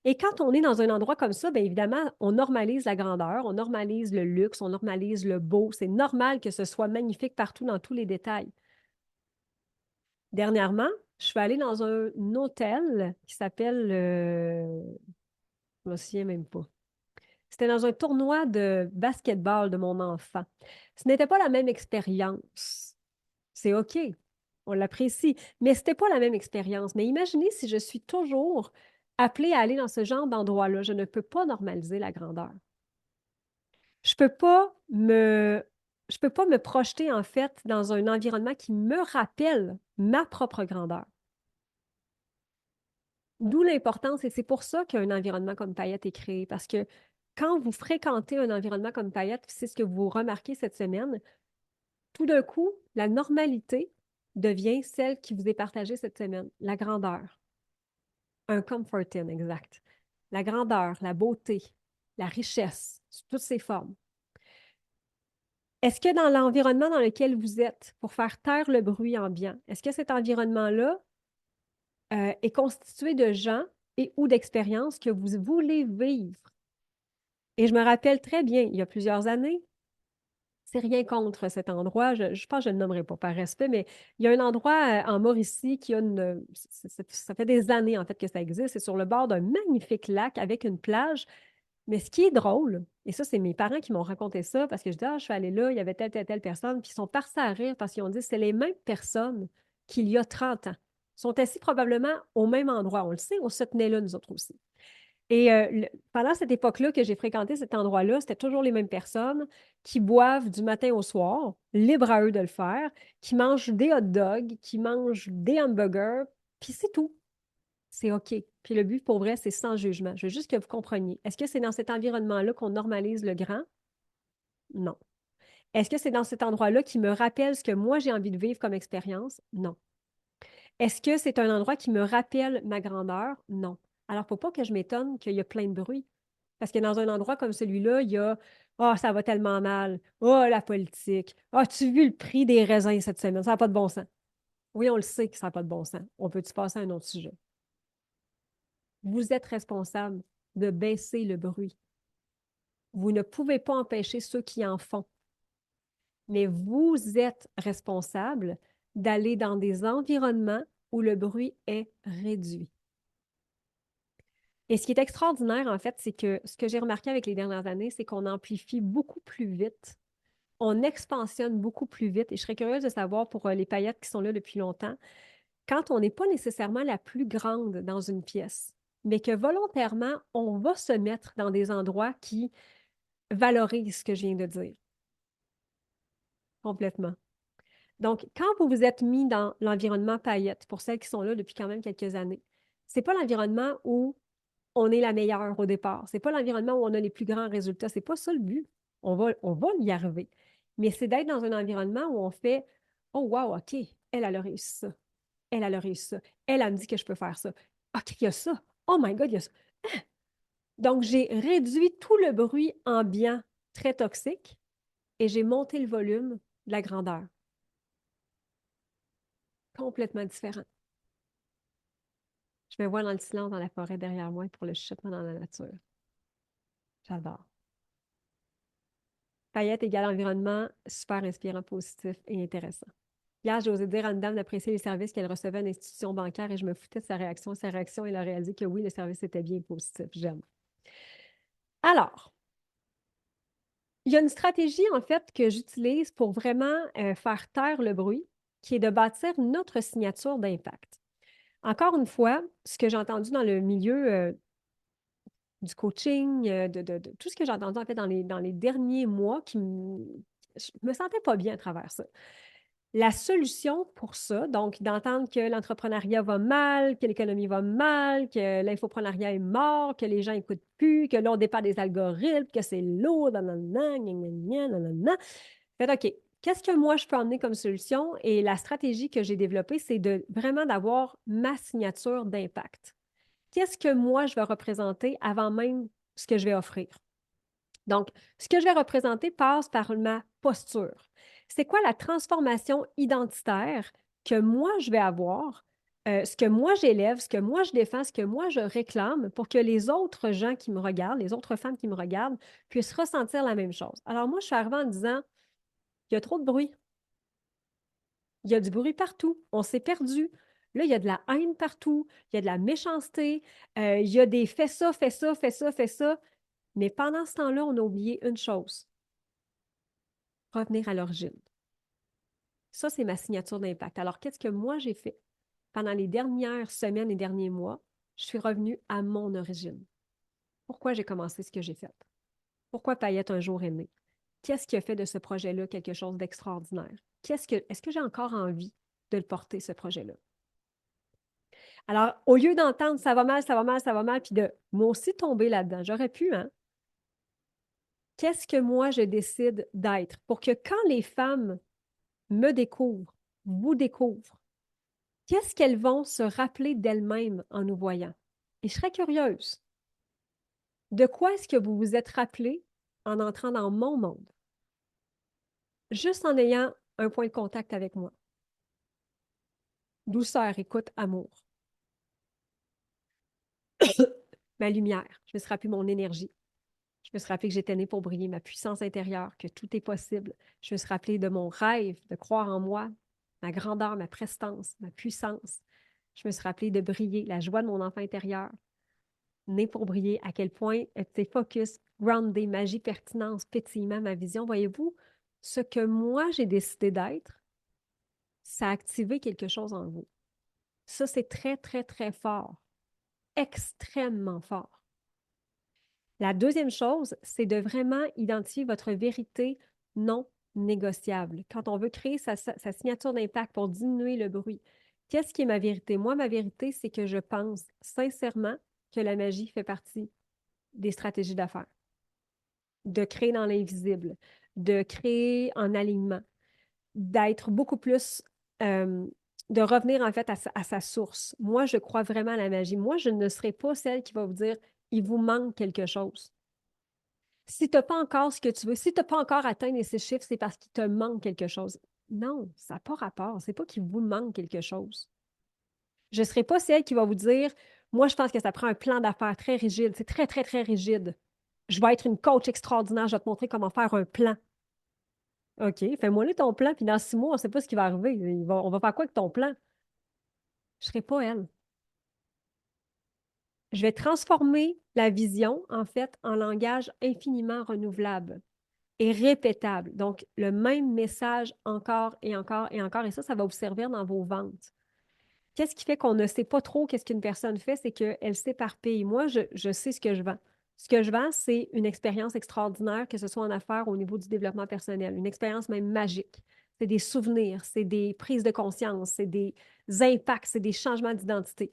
Et quand on est dans un endroit comme ça, bien évidemment, on normalise la grandeur, on normalise le luxe, on normalise le beau. C'est normal que ce soit magnifique partout dans tous les détails. Dernièrement, je suis allée dans un hôtel qui s'appelle... je ne me souviens même pas. C'était dans un tournoi de basketball de mon enfant. Ce n'était pas la même expérience. C'est OK, on l'apprécie, mais ce n'était pas la même expérience. Mais imaginez si je suis toujours appelée à aller dans ce genre d'endroit-là. Je ne peux pas normaliser la grandeur. Je ne peux pas me projeter, en fait, dans un environnement qui me rappelle ma propre grandeur. D'où l'importance, et c'est pour ça qu'un environnement comme Payette est créé, parce que quand vous fréquentez un environnement comme Payette, c'est ce que vous remarquez cette semaine, tout d'un coup, la normalité devient celle qui vous est partagée cette semaine, la grandeur. Un comforting, exact. La grandeur, la beauté, la richesse, sous toutes ses formes. Est-ce que dans l'environnement dans lequel vous êtes, pour faire taire le bruit ambiant, est-ce que cet environnement-là est constitué de gens et ou d'expériences que vous voulez vivre? Et je me rappelle très bien, il y a plusieurs années, c'est rien contre cet endroit, je pense que je ne le nommerai pas par respect, mais il y a un endroit en Mauricie qui a ça fait des années en fait que ça existe, c'est sur le bord d'un magnifique lac avec une plage. Mais ce qui est drôle, et ça, c'est mes parents qui m'ont raconté ça, parce que je dis, je suis allée là, il y avait telle personne, puis ils sont partis à rire parce qu'ils ont dit, c'est les mêmes personnes qu'il y a 30 ans. Ils sont assis probablement au même endroit. On le sait, on se tenait là, nous autres aussi. Et pendant cette époque-là que j'ai fréquenté cet endroit-là, c'était toujours les mêmes personnes qui boivent du matin au soir, libre à eux de le faire, qui mangent des hot dogs, qui mangent des hamburgers, Puis c'est tout. C'est OK. Puis le but, pour vrai, c'est sans jugement. Je veux juste que vous compreniez. Est-ce que c'est dans cet environnement-là qu'on normalise le grand? Non. Est-ce que c'est dans cet endroit-là qui me rappelle ce que moi j'ai envie de vivre comme expérience? Non. Est-ce que c'est un endroit qui me rappelle ma grandeur? Non. Alors, il ne faut pas que je m'étonne qu'il y a plein de bruit. Parce que dans un endroit comme celui-là, il y a oh, ça va tellement mal. Oh, la politique. Oh, as-tu vu le prix des raisins cette semaine? Ça n'a pas de bon sens. Oui, on le sait que ça n'a pas de bon sens. On peut-tu passer à un autre sujet? Vous êtes responsable de baisser le bruit. Vous ne pouvez pas empêcher ceux qui en font, mais vous êtes responsable d'aller dans des environnements où le bruit est réduit. Et ce qui est extraordinaire, en fait, c'est que ce que j'ai remarqué avec les dernières années, c'est qu'on amplifie beaucoup plus vite, on expansionne beaucoup plus vite. Et je serais curieuse de savoir pour les paillettes qui sont là depuis longtemps, quand on n'est pas nécessairement la plus grande dans une pièce, mais que volontairement, on va se mettre dans des endroits qui valorisent ce que je viens de dire. Complètement. Donc, quand vous vous êtes mis dans l'environnement paillettes, pour celles qui sont là depuis quand même quelques années, c'est pas l'environnement où on est la meilleure au départ. C'est pas l'environnement où on a les plus grands résultats. C'est pas ça le but. On va y arriver. Mais c'est d'être dans un environnement où on fait oh, wow, OK, elle a réussi ça. Elle a réussi ça. Elle me dit que je peux faire ça. OK, il y a ça. Oh my God, il y a ça. Ah! Donc, j'ai réduit tout le bruit ambiant très toxique et j'ai monté le volume de la grandeur. Complètement différent. Je me vois dans le silence dans la forêt derrière moi pour le chuchotement dans la nature. J'adore. Paillettes égale environnement, super inspirant, positif et intéressant. Hier, j'ai osé dire à une dame d'apprécier les services qu'elle recevait à une institution bancaire et je me foutais de sa réaction. Sa réaction, elle a réalisé que oui, le service était bien positif. J'aime. Alors, il y a une stratégie, en fait, que j'utilise pour vraiment faire taire le bruit, qui est de bâtir notre signature d'impact. Encore une fois, ce que j'ai entendu dans le milieu du coaching, de tout ce que j'ai entendu en fait dans les derniers mois je me sentais pas bien à travers ça. La solution pour ça, donc d'entendre que l'entrepreneuriat va mal, que l'économie va mal, que l'infoprenariat est mort, que les gens n'écoutent plus, que là, on dépend des algorithmes, que c'est lourd, nanana, gna, gna, gna, nanana. Fait, OK, qu'est-ce que moi, je peux emmener comme solution? Et la stratégie que j'ai développée, c'est de vraiment d'avoir ma signature d'impact. Qu'est-ce que moi, je vais représenter avant même ce que je vais offrir? Donc, ce que je vais représenter passe par ma posture. C'est quoi la transformation identitaire que moi, je vais avoir, ce que moi, j'élève, ce que moi, je défends, ce que moi, je réclame pour que les autres gens qui me regardent, les autres femmes qui me regardent, puissent ressentir la même chose. Alors, moi, je suis arrivée en disant, il y a trop de bruit. Il y a du bruit partout. On s'est perdu. Là, il y a de la haine partout. Il y a de la méchanceté. Il y a des fais ça, fais ça, fais ça, fais ça. Mais pendant ce temps-là, on a oublié une chose. Revenir à l'origine. Ça, c'est ma signature d'impact. Alors, qu'est-ce que moi j'ai fait? Pendant les dernières semaines et derniers mois, je suis revenue à mon origine. Pourquoi j'ai commencé ce que j'ai fait? Pourquoi Paillette un jour est né? Qu'est-ce qui a fait de ce projet-là quelque chose d'extraordinaire? Est-ce que j'ai encore envie de le porter, ce projet-là? Alors, au lieu d'entendre ça va mal, ça va mal, ça va mal, puis de moi aussi tomber là-dedans, j'aurais pu, hein? Qu'est-ce que moi je décide d'être pour que quand les femmes me découvrent, vous découvrent, qu'est-ce qu'elles vont se rappeler d'elles-mêmes en nous voyant? Et je serais curieuse. De quoi est-ce que vous vous êtes rappelé en entrant dans mon monde? Juste en ayant un point de contact avec moi. Douceur, écoute, amour. Ma lumière. Je me suis rappelé mon énergie. Je me suis rappelé que j'étais née pour briller, ma puissance intérieure, que tout est possible. Je me suis rappelé de mon rêve, de croire en moi, ma grandeur, ma prestance, ma puissance. Je me suis rappelé de briller, la joie de mon enfant intérieur, né pour briller, à quel point t'es focus, groundé, magie, pertinence, pétillement, ma vision. Voyez-vous, ce que moi j'ai décidé d'être, ça a activé quelque chose en vous. Ça, c'est très, très, très fort, extrêmement fort. La deuxième chose, c'est de vraiment identifier votre vérité non négociable. Quand on veut créer sa signature d'impact pour diminuer le bruit, Qu'est-ce qui est ma vérité? Moi, ma vérité, c'est que je pense sincèrement que la magie fait partie des stratégies d'affaires, de créer dans l'invisible, de créer en alignement, d'être beaucoup plus, euh, de revenir en fait à sa source. Moi, je crois vraiment à la magie. Moi, je ne serai pas celle qui va vous dire, il vous manque quelque chose. Si tu n'as pas encore ce que tu veux, si tu n'as pas encore atteint ces chiffres, c'est parce qu'il te manque quelque chose. Non, ça n'a pas rapport. C'est pas qu'il vous manque quelque chose. Je ne serai pas celle qui va vous dire, moi, je pense que ça prend un plan d'affaires très rigide. C'est très, très, très rigide. Je vais être une coach extraordinaire. Je vais te montrer comment faire un plan. OK, fais-moi là ton plan, puis dans 6 mois, on ne sait pas ce qui va arriver. On va faire quoi avec ton plan? Je ne serai pas elle. Je vais transformer la vision, en fait, en langage infiniment renouvelable et répétable. Donc, le même message encore et encore et encore. Et ça va vous servir dans vos ventes. Qu'est-ce qui fait qu'on ne sait pas trop qu'est-ce qu'une personne fait? C'est qu'elle s'éparpille. Moi, je sais ce que je vends. Ce que je vends, c'est une expérience extraordinaire, que ce soit en affaires ou au niveau du développement personnel, une expérience même magique. C'est des souvenirs, c'est des prises de conscience, c'est des impacts, c'est des changements d'identité.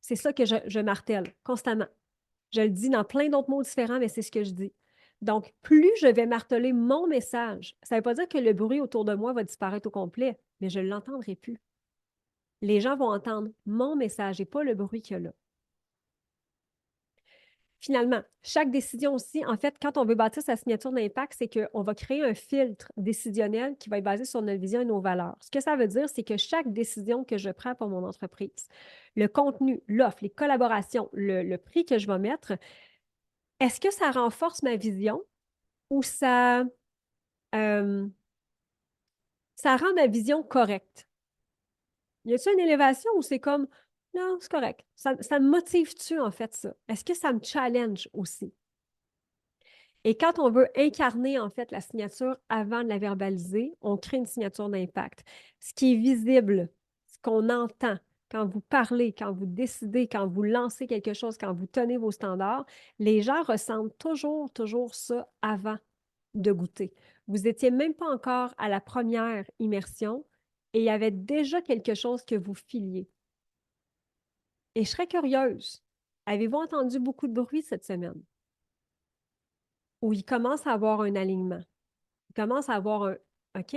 C'est ça que je martèle constamment. Je le dis dans plein d'autres mots différents, mais c'est ce que je dis. Donc, plus je vais marteler mon message, ça ne veut pas dire que le bruit autour de moi va disparaître au complet, mais je ne l'entendrai plus. Les gens vont entendre mon message et pas le bruit qu'il y a là. Finalement, chaque décision aussi, en fait, quand on veut bâtir sa signature d'impact, c'est qu'on va créer un filtre décisionnel qui va être basé sur notre vision et nos valeurs. Ce que ça veut dire, c'est que chaque décision que je prends pour mon entreprise, le contenu, l'offre, les collaborations, le prix que je vais mettre, est-ce que ça renforce ma vision ou euh, ça rend ma vision correcte? Y a-t-il une élévation ou c'est comme, non, c'est correct. Ça me motive-tu, en fait, ça? Est-ce que ça me challenge aussi? Et quand on veut incarner, en fait, la signature avant de la verbaliser, on crée une signature d'impact. Ce qui est visible, ce qu'on entend quand vous parlez, quand vous décidez, quand vous lancez quelque chose, quand vous tenez vos standards, les gens ressentent toujours, toujours ça avant de goûter. Vous n'étiez même pas encore à la première immersion et il y avait déjà quelque chose que vous filiez. Et je serais curieuse. Avez-vous entendu beaucoup de bruit cette semaine? Où il commence à avoir un alignement. Il commence à avoir un OK,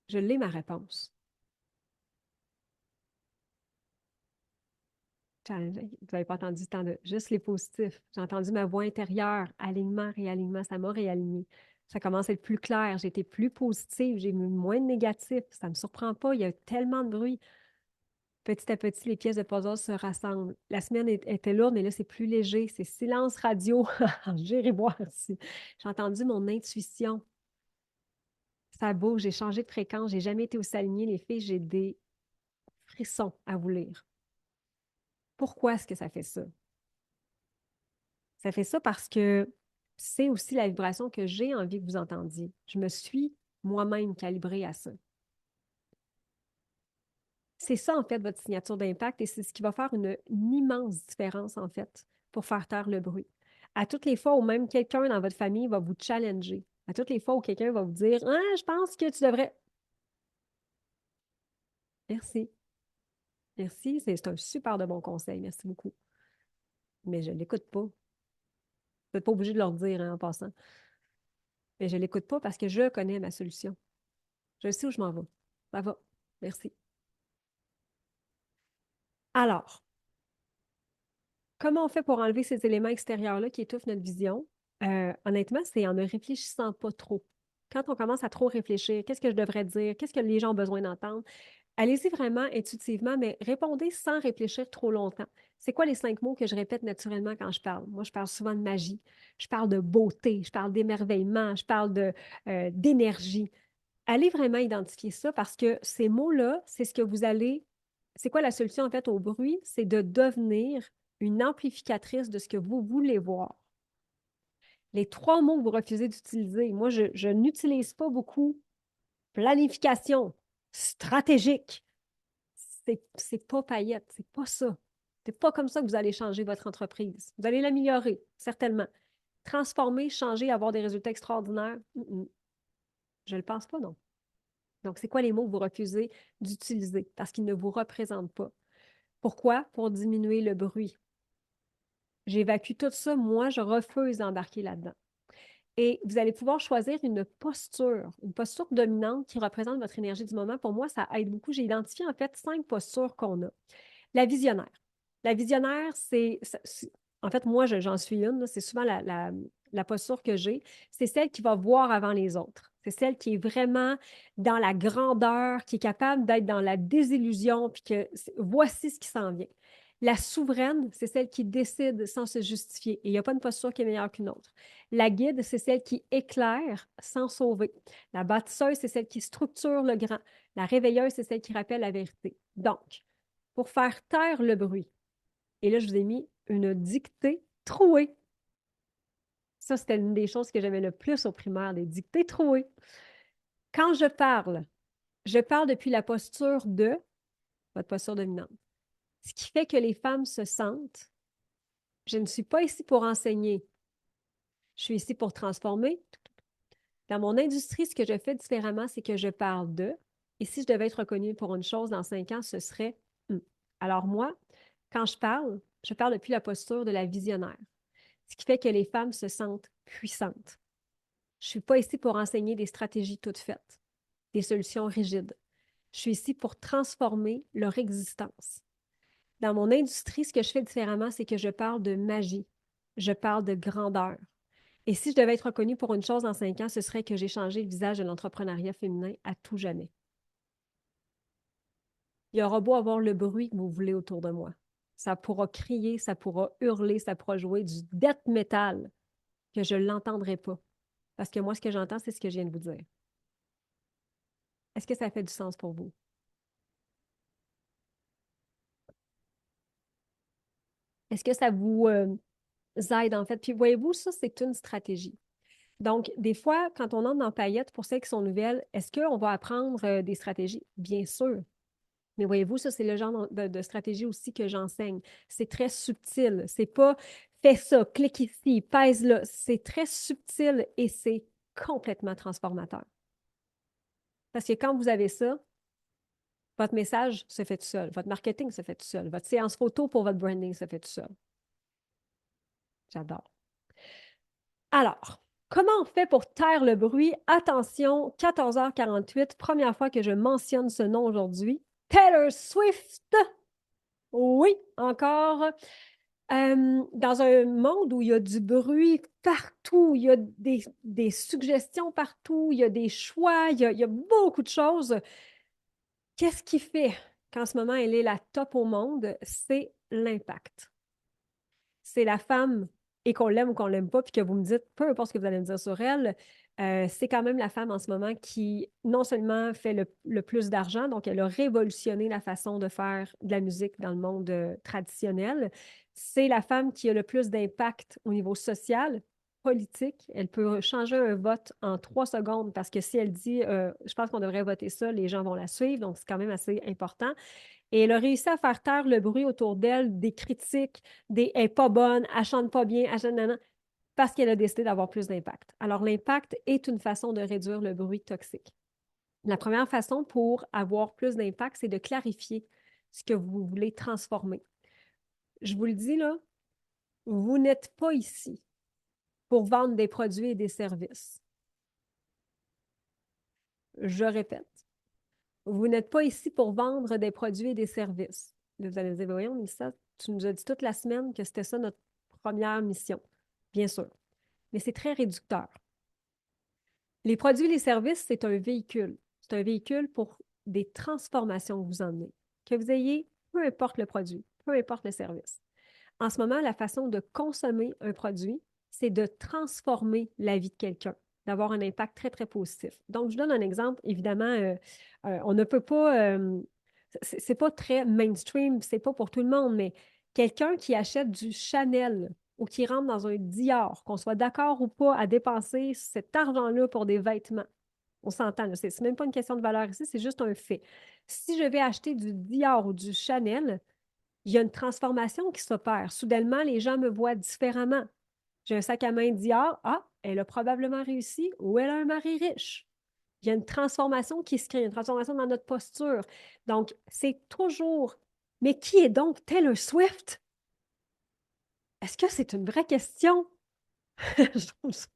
je l'ai ma réponse. Vous n'avez pas entendu tant de juste les positifs. J'ai entendu ma voix intérieure, alignement, réalignement, ça m'a réaligné. Ça commence à être plus clair, j'ai été plus positive, j'ai mis moins de négatif. Ça ne me surprend pas, il y a tellement de bruit. Petit à petit, les pièces de puzzle se rassemblent. La semaine était lourde, mais là, c'est plus léger. C'est silence radio. J'irai voir si. J'ai entendu mon intuition. Ça bouge, j'ai changé de fréquence, j'ai jamais été aussi alignée. Les filles, j'ai des frissons à vous lire. Pourquoi est-ce que ça fait ça? Ça fait ça parce que c'est aussi la vibration que j'ai envie que vous entendiez. Je me suis moi-même calibrée à ça. C'est ça, en fait, votre signature d'impact et c'est ce qui va faire une immense différence, en fait, pour faire taire le bruit. À toutes les fois où même quelqu'un dans votre famille va vous challenger, à toutes les fois où quelqu'un va vous dire « Ah, je pense que tu devrais… » Merci. Merci, c'est un super de bon conseil. Merci beaucoup. Mais je ne l'écoute pas. Vous n'êtes pas obligé de leur dire hein, en passant. Mais je ne l'écoute pas parce que je connais ma solution. Je sais où je m'en vais. Ça va. Merci. Alors, comment on fait pour enlever ces éléments extérieurs-là qui étouffent notre vision? Honnêtement, c'est en ne réfléchissant pas trop. Quand on commence à trop réfléchir, qu'est-ce que je devrais dire? Qu'est-ce que les gens ont besoin d'entendre? Allez-y vraiment intuitivement, mais répondez sans réfléchir trop longtemps. C'est quoi les 5 mots que je répète naturellement quand je parle? Moi, je parle souvent de magie, je parle de beauté, je parle d'émerveillement, je parle d'énergie. Allez vraiment identifier ça parce que ces mots-là, c'est ce que vous allez. C'est quoi la solution en fait au bruit? C'est de devenir une amplificatrice de ce que vous voulez voir. Les 3 mots que vous refusez d'utiliser, moi, je n'utilise pas beaucoup planification, stratégique. C'est pas paillette, c'est pas ça. C'est pas comme ça que vous allez changer votre entreprise. Vous allez l'améliorer, certainement. Transformer, changer, avoir des résultats extraordinaires. Je ne le pense pas, non. Donc, c'est quoi les mots que vous refusez d'utiliser parce qu'ils ne vous représentent pas? Pourquoi? Pour diminuer le bruit. J'évacue tout ça, moi, je refuse d'embarquer là-dedans. Et vous allez pouvoir choisir une posture dominante qui représente votre énergie du moment. Pour moi, ça aide beaucoup. J'ai identifié en fait 5 postures qu'on a. La visionnaire. La visionnaire, en fait, moi, j'en suis une. C'est souvent la posture que j'ai. C'est celle qui va voir avant les autres. C'est celle qui est vraiment dans la grandeur, qui est capable d'être dans la désillusion, puis que voici ce qui s'en vient. La souveraine, c'est celle qui décide sans se justifier. Et il n'y a pas une posture qui est meilleure qu'une autre. La guide, c'est celle qui éclaire sans sauver. La bâtisseuse, c'est celle qui structure le grand. La réveilleuse, c'est celle qui rappelle la vérité. Donc, pour faire taire le bruit, et là, je vous ai mis une dictée trouée. Ça, c'était une des choses que j'aimais le plus au primaire, des dictées trouées. Quand je parle depuis la posture de votre posture dominante. Ce qui fait que les femmes se sentent, je ne suis pas ici pour enseigner, je suis ici pour transformer. Dans mon industrie, ce que je fais différemment, c'est que je parle de, et si je devais être reconnue pour une chose dans 5 ans, ce serait Alors moi, quand je parle depuis la posture de la visionnaire, ce qui fait que les femmes se sentent puissantes. Je ne suis pas ici pour enseigner des stratégies toutes faites, des solutions rigides. Je suis ici pour transformer leur existence. Dans mon industrie, ce que je fais différemment, c'est que je parle de magie, je parle de grandeur. Et si je devais être reconnue pour une chose en 5 ans, ce serait que j'ai changé le visage de l'entrepreneuriat féminin à tout jamais. Il y aura beau avoir le bruit que vous voulez autour de moi. Ça pourra crier, ça pourra hurler, ça pourra jouer du death metal que je ne l'entendrai pas. Parce que moi, ce que j'entends, c'est ce que je viens de vous dire. Est-ce que ça fait du sens pour vous? Est-ce que ça vous aide, en fait? Puis voyez-vous, ça, c'est une stratégie. Donc, des fois, quand on entre dans Paillettes, pour celles qui sont nouvelles, est-ce qu'on va apprendre des stratégies? Bien sûr. Mais voyez-vous, ça, c'est le genre de stratégie aussi que j'enseigne. C'est très subtil. C'est pas fais ça, clique ici, pèse là. C'est très subtil et c'est complètement transformateur. Parce que quand vous avez ça, votre message se fait tout seul, votre marketing se fait tout seul, votre séance photo pour votre branding se fait tout seul. J'adore. Alors, comment on fait pour taire le bruit? Attention, 14h48, première fois que je mentionne ce nom aujourd'hui. Taylor Swift! Oui, encore. Dans un monde où il y a du bruit partout, il y a des suggestions partout, il y a des choix, il y a beaucoup de choses. Qu'est-ce qui fait qu'en ce moment, elle est la top au monde? C'est l'impact. C'est la femme, et qu'on l'aime ou qu'on l'aime pas, puis que vous me dites, peu importe ce que vous allez me dire sur elle, c'est quand même la femme en ce moment qui non seulement fait le plus d'argent, donc elle a révolutionné la façon de faire de la musique dans le monde traditionnel. C'est la femme qui a le plus d'impact au niveau social, politique. Elle peut changer un vote en 3 secondes parce que si elle dit je pense qu'on devrait voter ça, les gens vont la suivre, donc c'est quand même assez important. Et elle a réussi à faire taire le bruit autour d'elle, des critiques, elle n'est pas bonne, elle chante pas bien, elle chante nanana, parce qu'elle a décidé d'avoir plus d'impact. Alors, l'impact est une façon de réduire le bruit toxique. La première façon pour avoir plus d'impact, c'est de clarifier ce que vous voulez transformer. Je vous le dis là, vous n'êtes pas ici pour vendre des produits et des services. Je répète, vous n'êtes pas ici pour vendre des produits et des services. Vous allez me dire, voyons, Mélissa, tu nous as dit toute la semaine que c'était ça notre première mission. Bien sûr. Mais c'est très réducteur. Les produits et les services, c'est un véhicule. C'est un véhicule pour des transformations que vous emmenez. Que vous ayez, peu importe le produit, peu importe le service. En ce moment, la façon de consommer un produit, c'est de transformer la vie de quelqu'un, d'avoir un impact très, très positif. Donc, je donne un exemple. Évidemment, on ne peut pas, c'est pas très mainstream, c'est pas pour tout le monde, mais quelqu'un qui achète du Chanel ou qui rentre dans un Dior, qu'on soit d'accord ou pas à dépenser cet argent-là pour des vêtements, on s'entend, c'est même pas une question de valeur ici, c'est juste un fait. Si je vais acheter du Dior ou du Chanel, il y a une transformation qui s'opère. Soudainement, les gens me voient différemment. J'ai un sac à main Dior. Ah, elle a probablement réussi ou elle a un mari riche. Il y a une transformation qui se crée, une transformation dans notre posture. Donc, c'est toujours, mais qui est donc Taylor Swift? Est-ce que c'est une vraie question? Je trouve ça.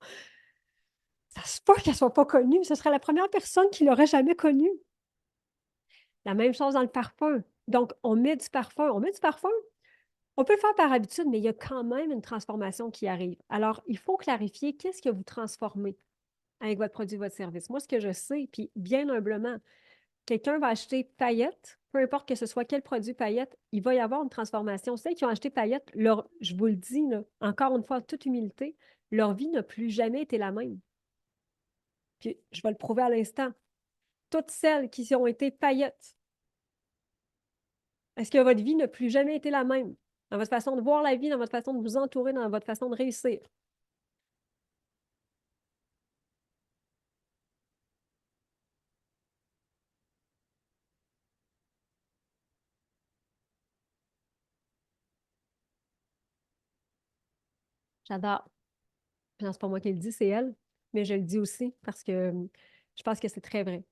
Ça se peut qu'elle ne soit pas connue. Ce serait la première personne qui l'aurait jamais connue. La même chose dans le parfum. Donc, on met du parfum. On met du parfum. On peut le faire par habitude, mais il y a quand même une transformation qui arrive. Alors, il faut clarifier qu'est-ce que vous transformez avec votre produit, votre service. Moi, ce que je sais, puis bien humblement, quelqu'un va acheter paillettes, peu importe que ce soit quel produit paillettes, il va y avoir une transformation. Ceux qui ont acheté paillettes, je vous le dis, là, encore une fois, en toute humilité, leur vie n'a plus jamais été la même. Puis, je vais le prouver à l'instant. Toutes celles qui ont été paillettes, est-ce que votre vie n'a plus jamais été la même? Dans votre façon de voir la vie, dans votre façon de vous entourer, dans votre façon de réussir. J'adore. Puis non, c'est pas moi qui le dis, c'est elle, mais je le dis aussi parce que je pense que c'est très vrai.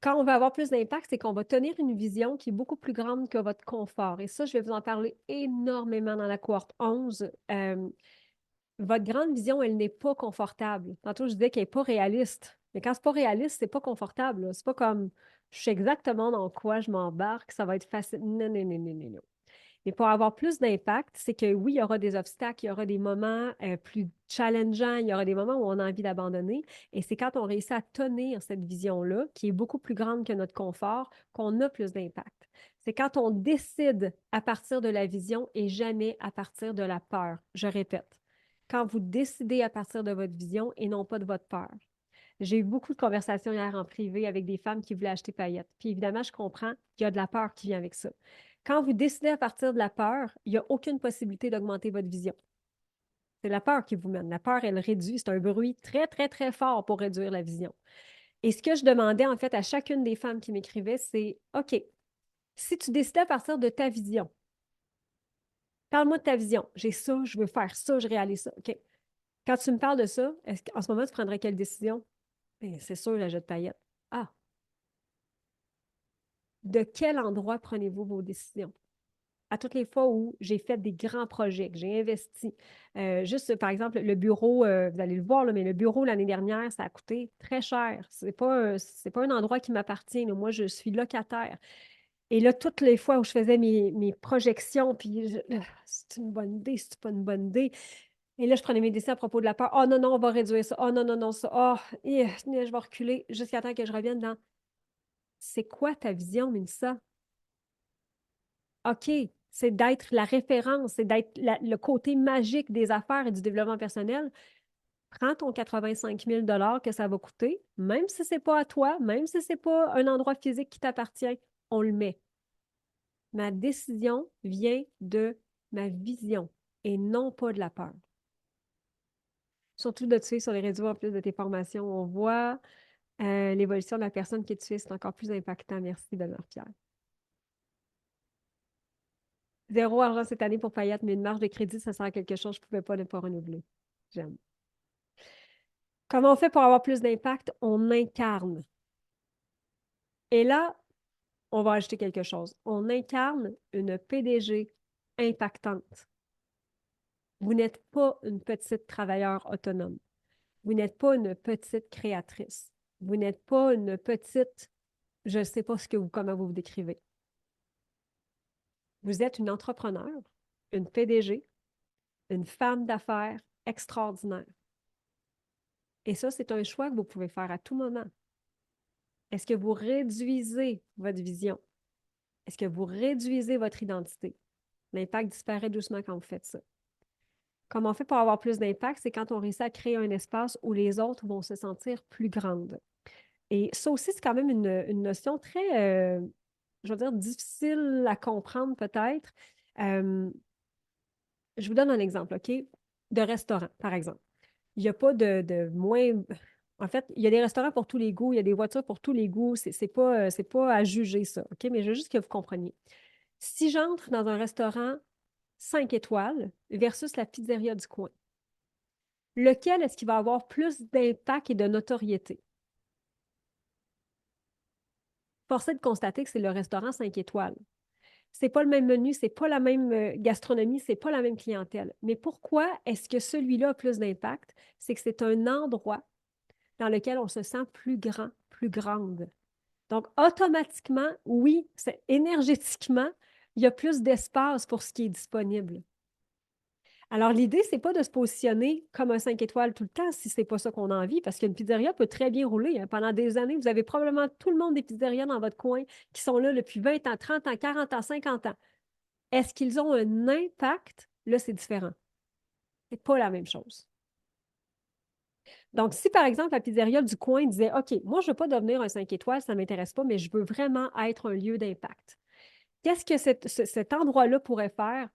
Quand on veut avoir plus d'impact, c'est qu'on va tenir une vision qui est beaucoup plus grande que votre confort. Et ça, je vais vous en parler énormément dans la cohorte 11. Votre grande vision, elle n'est pas confortable. Tantôt, je disais qu'elle n'est pas réaliste. Mais quand c'est pas réaliste, c'est pas confortable, là. C'est pas comme je sais exactement dans quoi je m'embarque, ça va être facile. Non, non, non, non, non, non. Mais pour avoir plus d'impact, c'est que oui, il y aura des obstacles, il y aura des moments plus challengeants, il y aura des moments où on a envie d'abandonner. Et c'est quand on réussit à tenir cette vision-là, qui est beaucoup plus grande que notre confort, qu'on a plus d'impact. C'est quand on décide à partir de la vision et jamais à partir de la peur. Je répète, quand vous décidez à partir de votre vision et non pas de votre peur. J'ai eu beaucoup de conversations hier en privé avec des femmes qui voulaient acheter paillettes. Puis évidemment, je comprends qu'il y a de la peur qui vient avec ça. Quand vous décidez à partir de la peur, il n'y a aucune possibilité d'augmenter votre vision. C'est la peur qui vous mène. La peur, elle réduit. C'est un bruit très, très, très fort pour réduire la vision. Et ce que je demandais en fait à chacune des femmes qui m'écrivaient, c'est OK, si tu décidais à partir de ta vision, parle-moi de ta vision. J'ai ça, je veux faire ça, je réalise ça. OK. Quand tu me parles de ça, est-ce qu'en ce moment, tu prendrais quelle décision? Ben, c'est sûr, la jette paillettes. Ah, de quel endroit prenez-vous vos décisions? À toutes les fois où j'ai fait des grands projets, que j'ai investi. Juste, par exemple, le bureau, vous allez le voir, là, mais le bureau l'année dernière, ça a coûté très cher. C'est pas un endroit qui m'appartient, là. Moi, je suis locataire. Et là, toutes les fois où je faisais mes projections, puis c'est une bonne idée, c'est pas une bonne idée. Et là, je prenais mes décisions à propos de la peur. Oh non, non, on va réduire ça. Oh non, non, non, ça. Oh, je vais reculer jusqu'à temps que je revienne dans c'est quoi ta vision, Mélissa? OK, c'est d'être la référence, c'est d'être le côté magique des affaires et du développement personnel. Prends ton 85 000 que ça va coûter, même si ce n'est pas à toi, même si ce n'est pas un endroit physique qui t'appartient, on le met. Ma décision vient de ma vision et non pas de la peur. Surtout de tu es sur les réseaux en plus de tes formations, on voit l'évolution de la personne que tu es, c'est encore plus impactant. Merci, Benoît-Pierre. Zéro argent cette année pour Payette, mais une marge de crédit, ça sert à quelque chose, je ne pouvais pas ne pas renouveler. J'aime. Comment on fait pour avoir plus d'impact? On incarne. Et là, on va ajouter quelque chose. On incarne une PDG impactante. Vous n'êtes pas une petite travailleure autonome. Vous n'êtes pas une petite créatrice. Vous n'êtes pas une petite, je ne sais pas comment vous vous décrivez. Vous êtes une entrepreneur, une PDG, une femme d'affaires extraordinaire. Et ça, c'est un choix que vous pouvez faire à tout moment. Est-ce que vous réduisez votre vision? Est-ce que vous réduisez votre identité? L'impact disparaît doucement quand vous faites ça. Comment on fait pour avoir plus d'impact? C'est quand on réussit à créer un espace où les autres vont se sentir plus grandes. Et ça aussi, c'est quand même une notion très, je veux dire, difficile à comprendre peut-être. Je vous donne un exemple, OK? De restaurant, par exemple. Il n'y a pas de moins. En fait, il y a des restaurants pour tous les goûts, il y a des voitures pour tous les goûts. C'est pas à juger ça, OK? Mais je veux juste que vous compreniez. Si j'entre dans un restaurant 5 étoiles versus la pizzeria du coin, lequel est-ce qui va avoir plus d'impact et de notoriété? force est de constater que c'est le restaurant 5 étoiles. C'est pas le même menu, c'est pas la même gastronomie, c'est pas la même clientèle. Mais pourquoi est-ce que celui-là a plus d'impact? C'est que c'est un endroit dans lequel on se sent plus grand, plus grande. Donc, automatiquement, oui, énergétiquement, il y a plus d'espace pour ce qui est disponible. Alors, l'idée, c'est pas de se positionner comme un 5 étoiles tout le temps si c'est pas ça qu'on a envie, parce qu'une pizzeria peut très bien rouler, hein. Pendant des années, vous avez probablement tout le monde des pizzerias dans votre coin qui sont là depuis 20 ans, 30 ans, 40 ans, 50 ans. Est-ce qu'ils ont un impact? Là, c'est différent. C'est pas la même chose. Donc, si par exemple la pizzeria du coin disait OK, moi, je ne veux pas devenir un 5 étoiles, ça ne m'intéresse pas, mais je veux vraiment être un lieu d'impact. Qu'est-ce que cet endroit-là pourrait faire?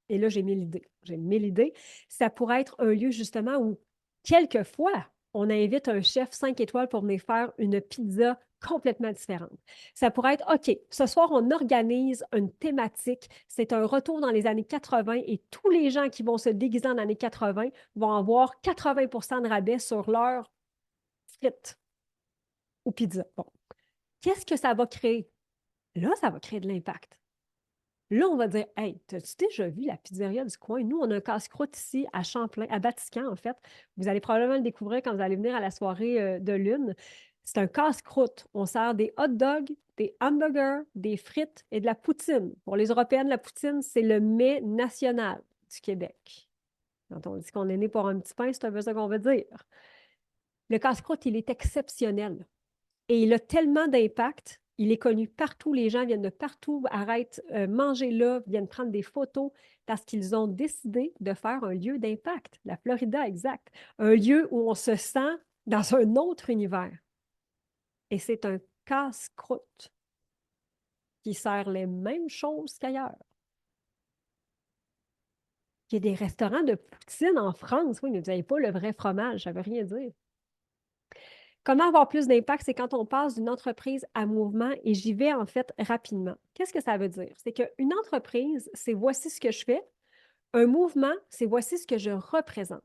Et là, j'ai mis l'idée. J'ai mis l'idée. Ça pourrait être un lieu justement où, quelquefois, on invite un chef 5 étoiles pour venir faire une pizza complètement différente. Ça pourrait être, OK, ce soir, on organise une thématique. C'est un retour dans les années 80 et tous les gens qui vont se déguiser en années 80 vont avoir 80 de rabais sur leur frites ou pizza. Bon. Qu'est-ce que ça va créer? Là, ça va créer de l'impact. Là, on va dire, hey, t'as-tu déjà vu la pizzeria du coin? Nous, on a un casse-croûte ici à Champlain, à Batiscan, en fait. Vous allez probablement le découvrir quand vous allez venir à la soirée de lune. C'est un casse-croûte. On sert des hot dogs, des hamburgers, des frites et de la poutine. Pour les Européennes, la poutine, c'est le mets national du Québec. Quand on dit qu'on est né pour un petit pain, c'est un peu ça qu'on veut dire. Le casse-croûte, il est exceptionnel. Et il a tellement d'impact, il est connu partout, les gens viennent de partout, arrêtent manger là, viennent prendre des photos parce qu'ils ont décidé de faire un lieu d'impact, la Florida exact, un lieu où on se sent dans un autre univers. Et c'est un casse-croûte qui sert les mêmes choses qu'ailleurs. Il y a des restaurants de poutine en France, oui, mais vous n'avez pas le vrai fromage, ça ne veut rien dire. Comment avoir plus d'impact? C'est quand on passe d'une entreprise à mouvement et j'y vais en fait rapidement. Qu'est-ce que ça veut dire? C'est qu'une entreprise, c'est voici ce que je fais. Un mouvement, c'est voici ce que je représente.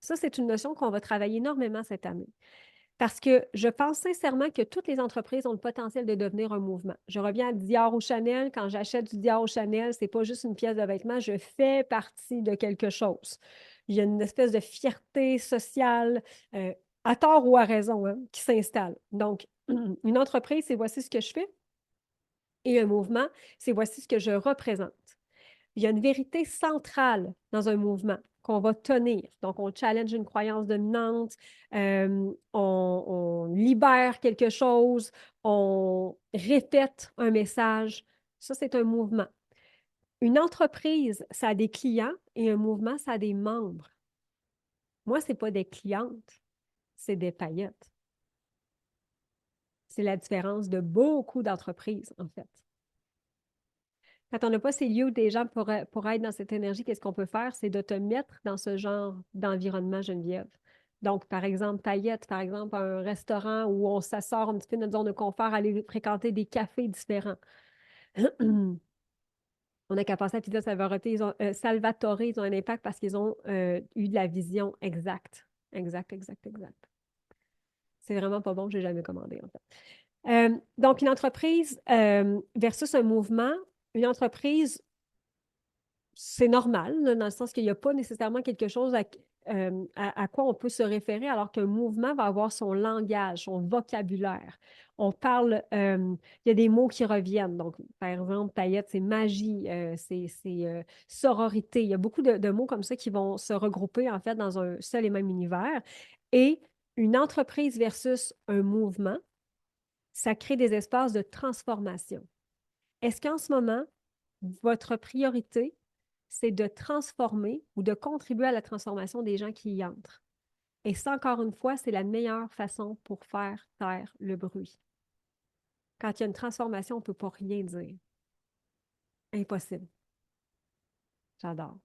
Ça, c'est une notion qu'on va travailler énormément cette année. Parce que je pense sincèrement que toutes les entreprises ont le potentiel de devenir un mouvement. Je reviens à Dior ou Chanel. Quand j'achète du Dior ou Chanel, ce n'est pas juste une pièce de vêtement, je fais partie de quelque chose. Il y a une espèce de fierté sociale, à tort ou à raison, hein, qui s'installe. Donc, une entreprise, c'est voici ce que je fais. Et un mouvement, c'est voici ce que je représente. Il y a une vérité centrale dans un mouvement qu'on va tenir. Donc, on challenge une croyance dominante, on libère quelque chose, on répète un message. Ça, c'est un mouvement. Une entreprise, ça a des clients et un mouvement, ça a des membres. Moi, ce n'est pas des clientes, c'est des paillettes. C'est la différence de beaucoup d'entreprises, en fait. Quand on n'a pas ces lieux où des gens pourraient être dans cette énergie, qu'est-ce qu'on peut faire? C'est de te mettre dans ce genre d'environnement, Geneviève. Donc, par exemple, paillettes, par exemple, un restaurant où on s'assort un petit peu de notre zone de confort, aller fréquenter des cafés différents. On n'a qu'à penser à Pizza Salvatore, ils ont un impact parce qu'ils ont eu de la vision exacte. Exact, exact, exact. C'est vraiment pas bon, je n'ai jamais commandé, en fait. Donc, une entreprise versus un mouvement, une entreprise, c'est normal, là, dans le sens qu'il n'y a pas nécessairement quelque chose à quoi on peut se référer, alors qu'un mouvement va avoir son langage, son vocabulaire. On parle, il y a des mots qui reviennent. Donc, par exemple, paillettes, c'est magie, c'est sororité. Il y a beaucoup de mots comme ça qui vont se regrouper, en fait, dans un seul et même univers. Et une entreprise versus un mouvement, ça crée des espaces de transformation. Est-ce qu'en ce moment, votre priorité, c'est de transformer ou de contribuer à la transformation des gens qui y entrent? Et ça, encore une fois, c'est la meilleure façon pour faire taire le bruit. Quand il y a une transformation, on ne peut pas rien dire. Impossible. J'adore.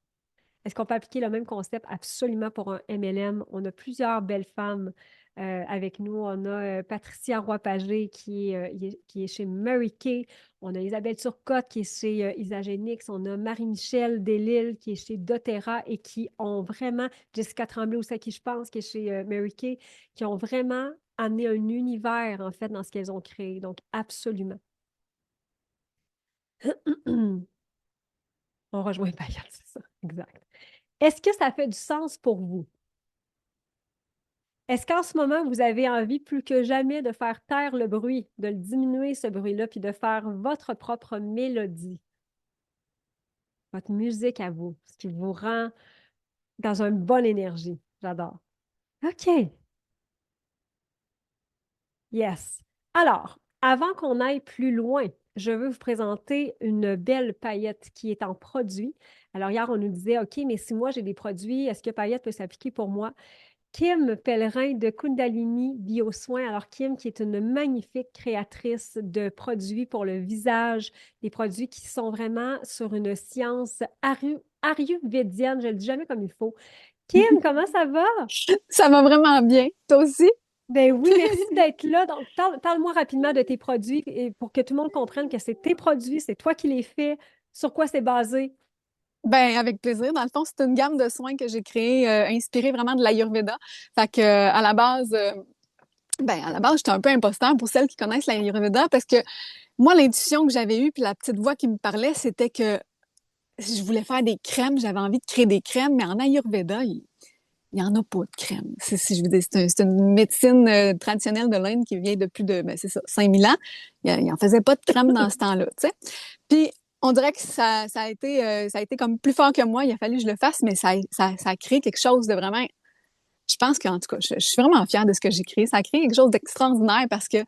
Est-ce qu'on peut appliquer le même concept absolument pour un MLM? On a plusieurs belles femmes avec nous. On a Patricia Roy-Pagé qui est chez Mary Kay. On a Isabelle Turcotte qui est chez Isagenix. On a Marie-Michel Delisle qui est chez doTERRA et qui ont vraiment, Jessica Tremblay aussi à qui je pense, qui est chez Mary Kay, qui ont vraiment amener un univers, en fait, dans ce qu'elles ont créé. Donc, absolument. On rejoint Paillettes, c'est ça, exact. Est-ce que ça fait du sens pour vous? Est-ce qu'en ce moment, vous avez envie plus que jamais de faire taire le bruit, de le diminuer, ce bruit-là, puis de faire votre propre mélodie, votre musique à vous, ce qui vous rend dans une bonne énergie? J'adore. OK. Yes. Alors, avant qu'on aille plus loin, je veux vous présenter une belle paillette qui est en produit. Alors, hier, on nous disait, OK, mais si moi j'ai des produits, est-ce que paillette peut s'appliquer pour moi? Kim Pellerin de Kundalini Biosoin. Alors, Kim, qui est une magnifique créatrice de produits pour le visage, des produits qui sont vraiment sur une science ayurvédienne. Je ne le dis jamais comme il faut. Kim, comment ça va? Ça va vraiment bien. Toi aussi? Ben oui, merci d'être là. Donc, parle-moi rapidement de tes produits et pour que tout le monde comprenne que c'est tes produits, c'est toi qui les fais, sur quoi c'est basé. Ben, avec plaisir. Dans le fond, c'est une gamme de soins que j'ai créée, inspirée vraiment de l'Ayurveda. Fait que, à la base, j'étais un peu imposteur pour celles qui connaissent l'Ayurveda parce que moi, l'intuition que j'avais eue puis la petite voix qui me parlait, c'était que je voulais faire des crèmes. J'avais envie de créer des crèmes, mais en Ayurveda, il y en a pas de crème. Je veux dire, c'est une médecine traditionnelle de l'Inde qui vient de plus de, ben, c'est ça, 5000 ans. Il en faisait pas de crème dans ce temps-là, tu sais. Puis, on dirait que ça a été comme plus fort que moi. Il a fallu que je le fasse, mais ça a créé quelque chose de vraiment, je pense qu'en tout cas, je suis vraiment fière de ce que j'ai créé. Ça a créé quelque chose d'extraordinaire parce que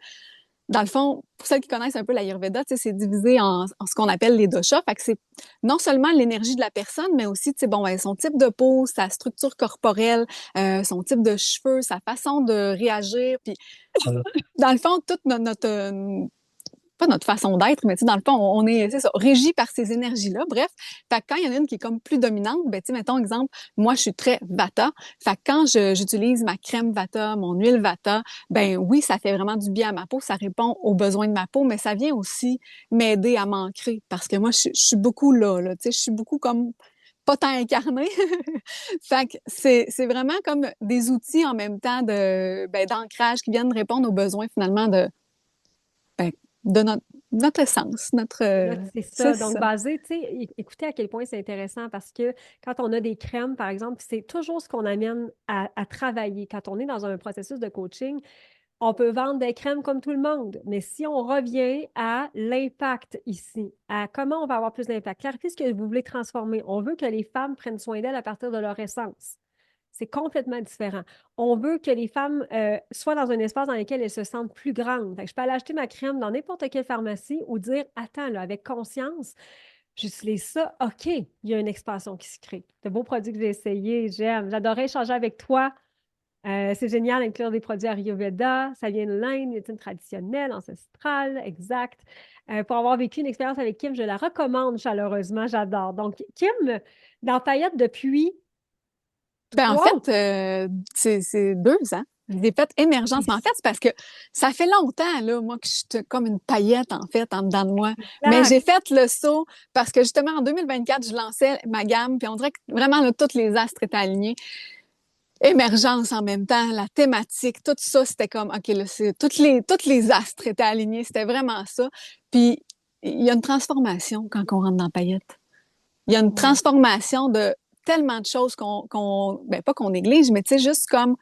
dans le fond, pour celles qui connaissent un peu l'Ayurveda, tu sais, c'est divisé en ce qu'on appelle les doshas. Fait que c'est non seulement l'énergie de la personne, mais aussi, tu sais, bon, ben, son type de peau, sa structure corporelle, son type de cheveux, sa façon de réagir. Puis, dans le fond, toute pas notre façon d'être, mais tu sais, dans le fond, on est, c'est ça, régi par ces énergies-là. Bref, fait que quand il y en a une qui est comme plus dominante, ben, tu sais, mettons exemple, moi, je suis très Vata. Fait que quand j'utilise ma crème Vata, mon huile Vata, ben oui, ça fait vraiment du bien à ma peau, ça répond aux besoins de ma peau, mais ça vient aussi m'aider à m'ancrer parce que moi, je suis beaucoup là, tu sais, je suis beaucoup comme pas tant incarnée. Fait que c'est vraiment comme des outils en même temps d'ancrage qui viennent répondre aux besoins finalement ben, de notre essence, C'est c'est ça. Donc, ça. basé, tu sais, écoutez à quel point c'est intéressant parce que quand on a des crèmes, par exemple, c'est toujours ce qu'on amène à travailler. Quand on est dans un processus de coaching, on peut vendre des crèmes comme tout le monde, mais si on revient à l'impact ici, à comment on va avoir plus d'impact, clarifiez ce que vous voulez transformer. On veut que les femmes prennent soin d'elles à partir de leur essence. C'est complètement différent. On veut que les femmes soient dans un espace dans lequel elles se sentent plus grandes. Fait que je peux aller acheter ma crème dans n'importe quelle pharmacie ou dire, attends, là, avec conscience, j'utilise ça. OK, il y a une expansion qui se crée. De beaux produits que j'ai essayés, j'aime. J'adorais échanger avec toi. C'est génial d'inclure des produits Ayurveda. Ça vient de l'Inde, médecine traditionnelle, ancestrale, exact. Pour avoir vécu une expérience avec Kim, je la recommande chaleureusement. J'adore. Donc, Kim, dans Paillettes depuis Ben, en 3 fait, c'est 2 ans. Je l'ai fait émergence. Mais en fait, c'est parce que ça fait longtemps, là, moi, que je suis comme une paillette, en fait, en dedans de moi. Mais exact. j'ai fait le saut parce que, justement, en 2024, je lançais ma gamme, puis on dirait que vraiment, là, tous les astres étaient alignés. Émergence en même temps, la thématique, tout ça, c'était comme, OK, là, toutes les astres étaient alignés. C'était vraiment ça. Puis, il y a une transformation quand on rentre dans paillette. Il y a une Ouais. transformation de tellement de choses ben pas qu'on néglige, mais tu sais, juste comme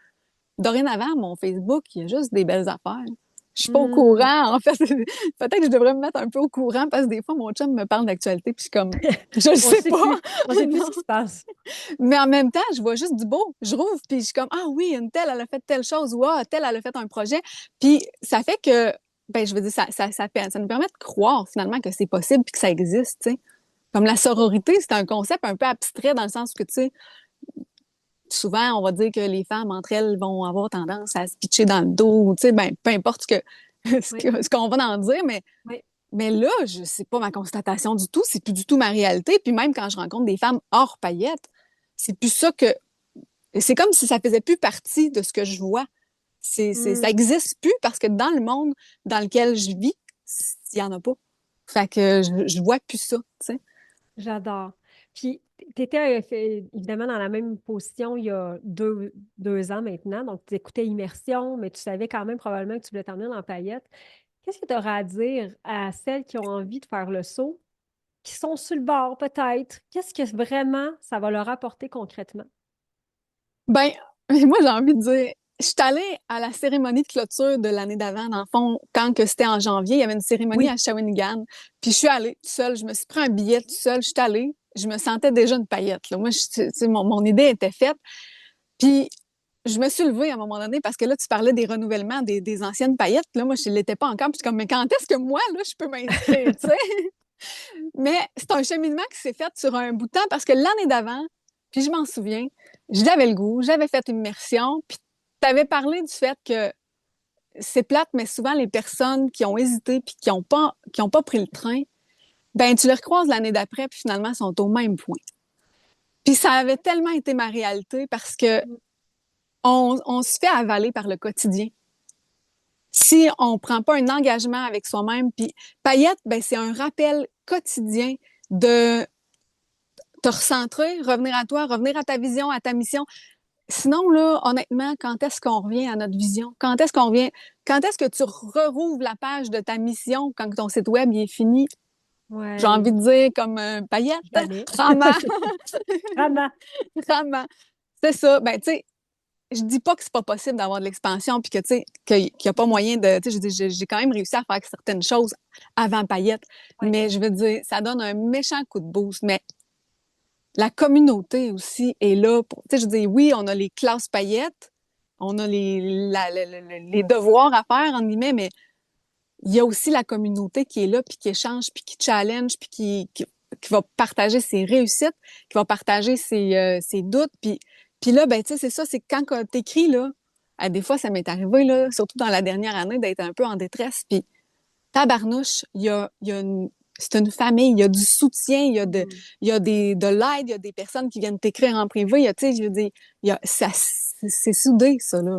dorénavant, mon Facebook, il y a juste des belles affaires. Je suis pas au Hmm. courant, en fait. Peut-être que je devrais me mettre un peu au courant parce que des fois, mon chum me parle d'actualité puis je suis comme, je le On ne sais sait pas. plus. On ne sait plus Non. ce qui se passe. Mais en même temps, je vois juste du beau. Je rouvre puis je suis comme, ah oui, une telle, elle a fait telle chose ou ah, telle, elle a fait un projet. Puis ça fait que, ben, je veux dire, ça nous permet de croire finalement que c'est possible puis que ça existe, tu sais. Comme la sororité, c'est un concept un peu abstrait dans le sens que, tu sais, souvent, on va dire que les femmes, entre elles, vont avoir tendance à se pitcher dans le dos, tu sais, ben, peu importe Oui, ce qu'on va en dire, oui. mais là, je sais pas ma constatation du tout, c'est plus du tout ma réalité. Puis même quand je rencontre des femmes hors paillettes, c'est plus ça que, c'est comme si ça faisait plus partie de ce que je vois. Ça Hmm. existe plus parce que dans le monde dans lequel je vis, il y en a pas. Fait que je vois plus ça, tu sais. J'adore. Puis, tu étais évidemment dans la même position il y a 2 ans maintenant. Donc, tu écoutais Immersion, mais tu savais quand même probablement que tu voulais t'emmener dans Paillettes. Qu'est-ce que tu auras à dire à celles qui ont envie de faire le saut, qui sont sur le bord peut-être? Qu'est-ce que vraiment ça va leur apporter concrètement? Ben, moi, j'ai envie de dire, je suis allée à la cérémonie de clôture de l'année d'avant, dans le fond, quand que c'était en janvier, il y avait une cérémonie Oui. à Shawinigan. Puis je suis allée toute seule, je me suis pris un billet toute seule, je suis allée, je me sentais déjà une paillette, là. Moi, tu sais, mon idée était faite. Puis je me suis levée à un moment donné parce que là, tu parlais des renouvellements des anciennes paillettes. Là, moi, je ne l'étais pas encore. Puis je suis comme, mais quand est-ce que moi, là, je peux m'inscrire, tu sais? Mais c'est un cheminement qui s'est fait sur un bout de temps parce que l'année d'avant, puis je m'en souviens, j'avais le goût, j'avais fait une immersion, puis tu avais parlé du fait que c'est plate, mais souvent les personnes qui ont hésité puis qui ont pas pris le train, ben tu les recroises l'année d'après puis finalement sont au même point. Puis ça avait tellement été ma réalité parce que on se fait avaler par le quotidien. Si on prend pas un engagement avec soi-même, puis Paillette, ben c'est un rappel quotidien de te recentrer, revenir à toi, revenir à ta vision, à ta mission. Sinon, là, honnêtement, quand est-ce qu'on revient à notre vision? Quand est-ce que tu rouvres la page de ta mission quand ton site web il est fini? J'ai Ouais, envie de dire comme paillette, jamais. rama, Vraiment. rama. C'est ça. Ben, tu sais, je dis pas que c'est pas possible d'avoir de l'expansion puis que, tu sais, qu'il y a pas moyen de, tu sais, je dis, j'ai quand même réussi à faire certaines choses avant paillette. Ouais. Mais je veux dire, ça donne un méchant coup de boost. Mais la communauté aussi est là pour, tu sais, je dis, oui, on a les classes paillettes, on a les devoirs à faire, en guillemets, mais il y a aussi la communauté qui est là, puis qui échange, puis qui challenge, puis qui va partager ses réussites, qui va partager ses doutes, puis là, ben, tu sais, c'est ça, c'est quand t'écris, là, des fois, ça m'est arrivé, là, surtout dans la dernière année, d'être un peu en détresse, puis tabarnouche, c'est une famille, il y a du soutien, il y a de l'aide, il y a des personnes qui viennent t'écrire en privé, il y a, tu sais, je veux dire, c'est soudé, ça, là.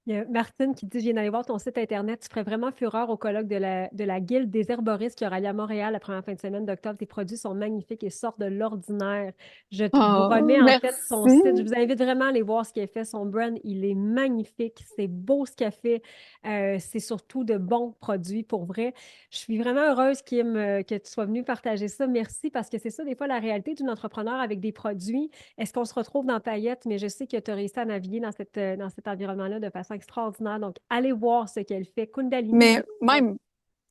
Il y a Martine qui dit, je viens d'aller voir ton site Internet. Tu ferais vraiment fureur au colloque de la Guilde des herboristes qui aura lieu à Montréal la première fin de semaine d'octobre. Tes produits sont magnifiques et sortent de l'ordinaire. Je vous Oh, remets en fait son merci. site. Je vous invite vraiment à aller voir ce qu'il a fait. Son brand, il est magnifique. C'est beau ce qu'il a fait. C'est surtout de bons produits pour vrai. Je suis vraiment heureuse, Kim, que tu sois venu partager ça. Merci parce que c'est ça, des fois, la réalité d'une entrepreneur avec des produits. Est-ce qu'on se retrouve dans Paillettes? Mais je sais que tu as réussi à naviguer dans cet environnement-là de façon extraordinaire. Donc, allez voir ce qu'elle fait. Kundalini. Mais même,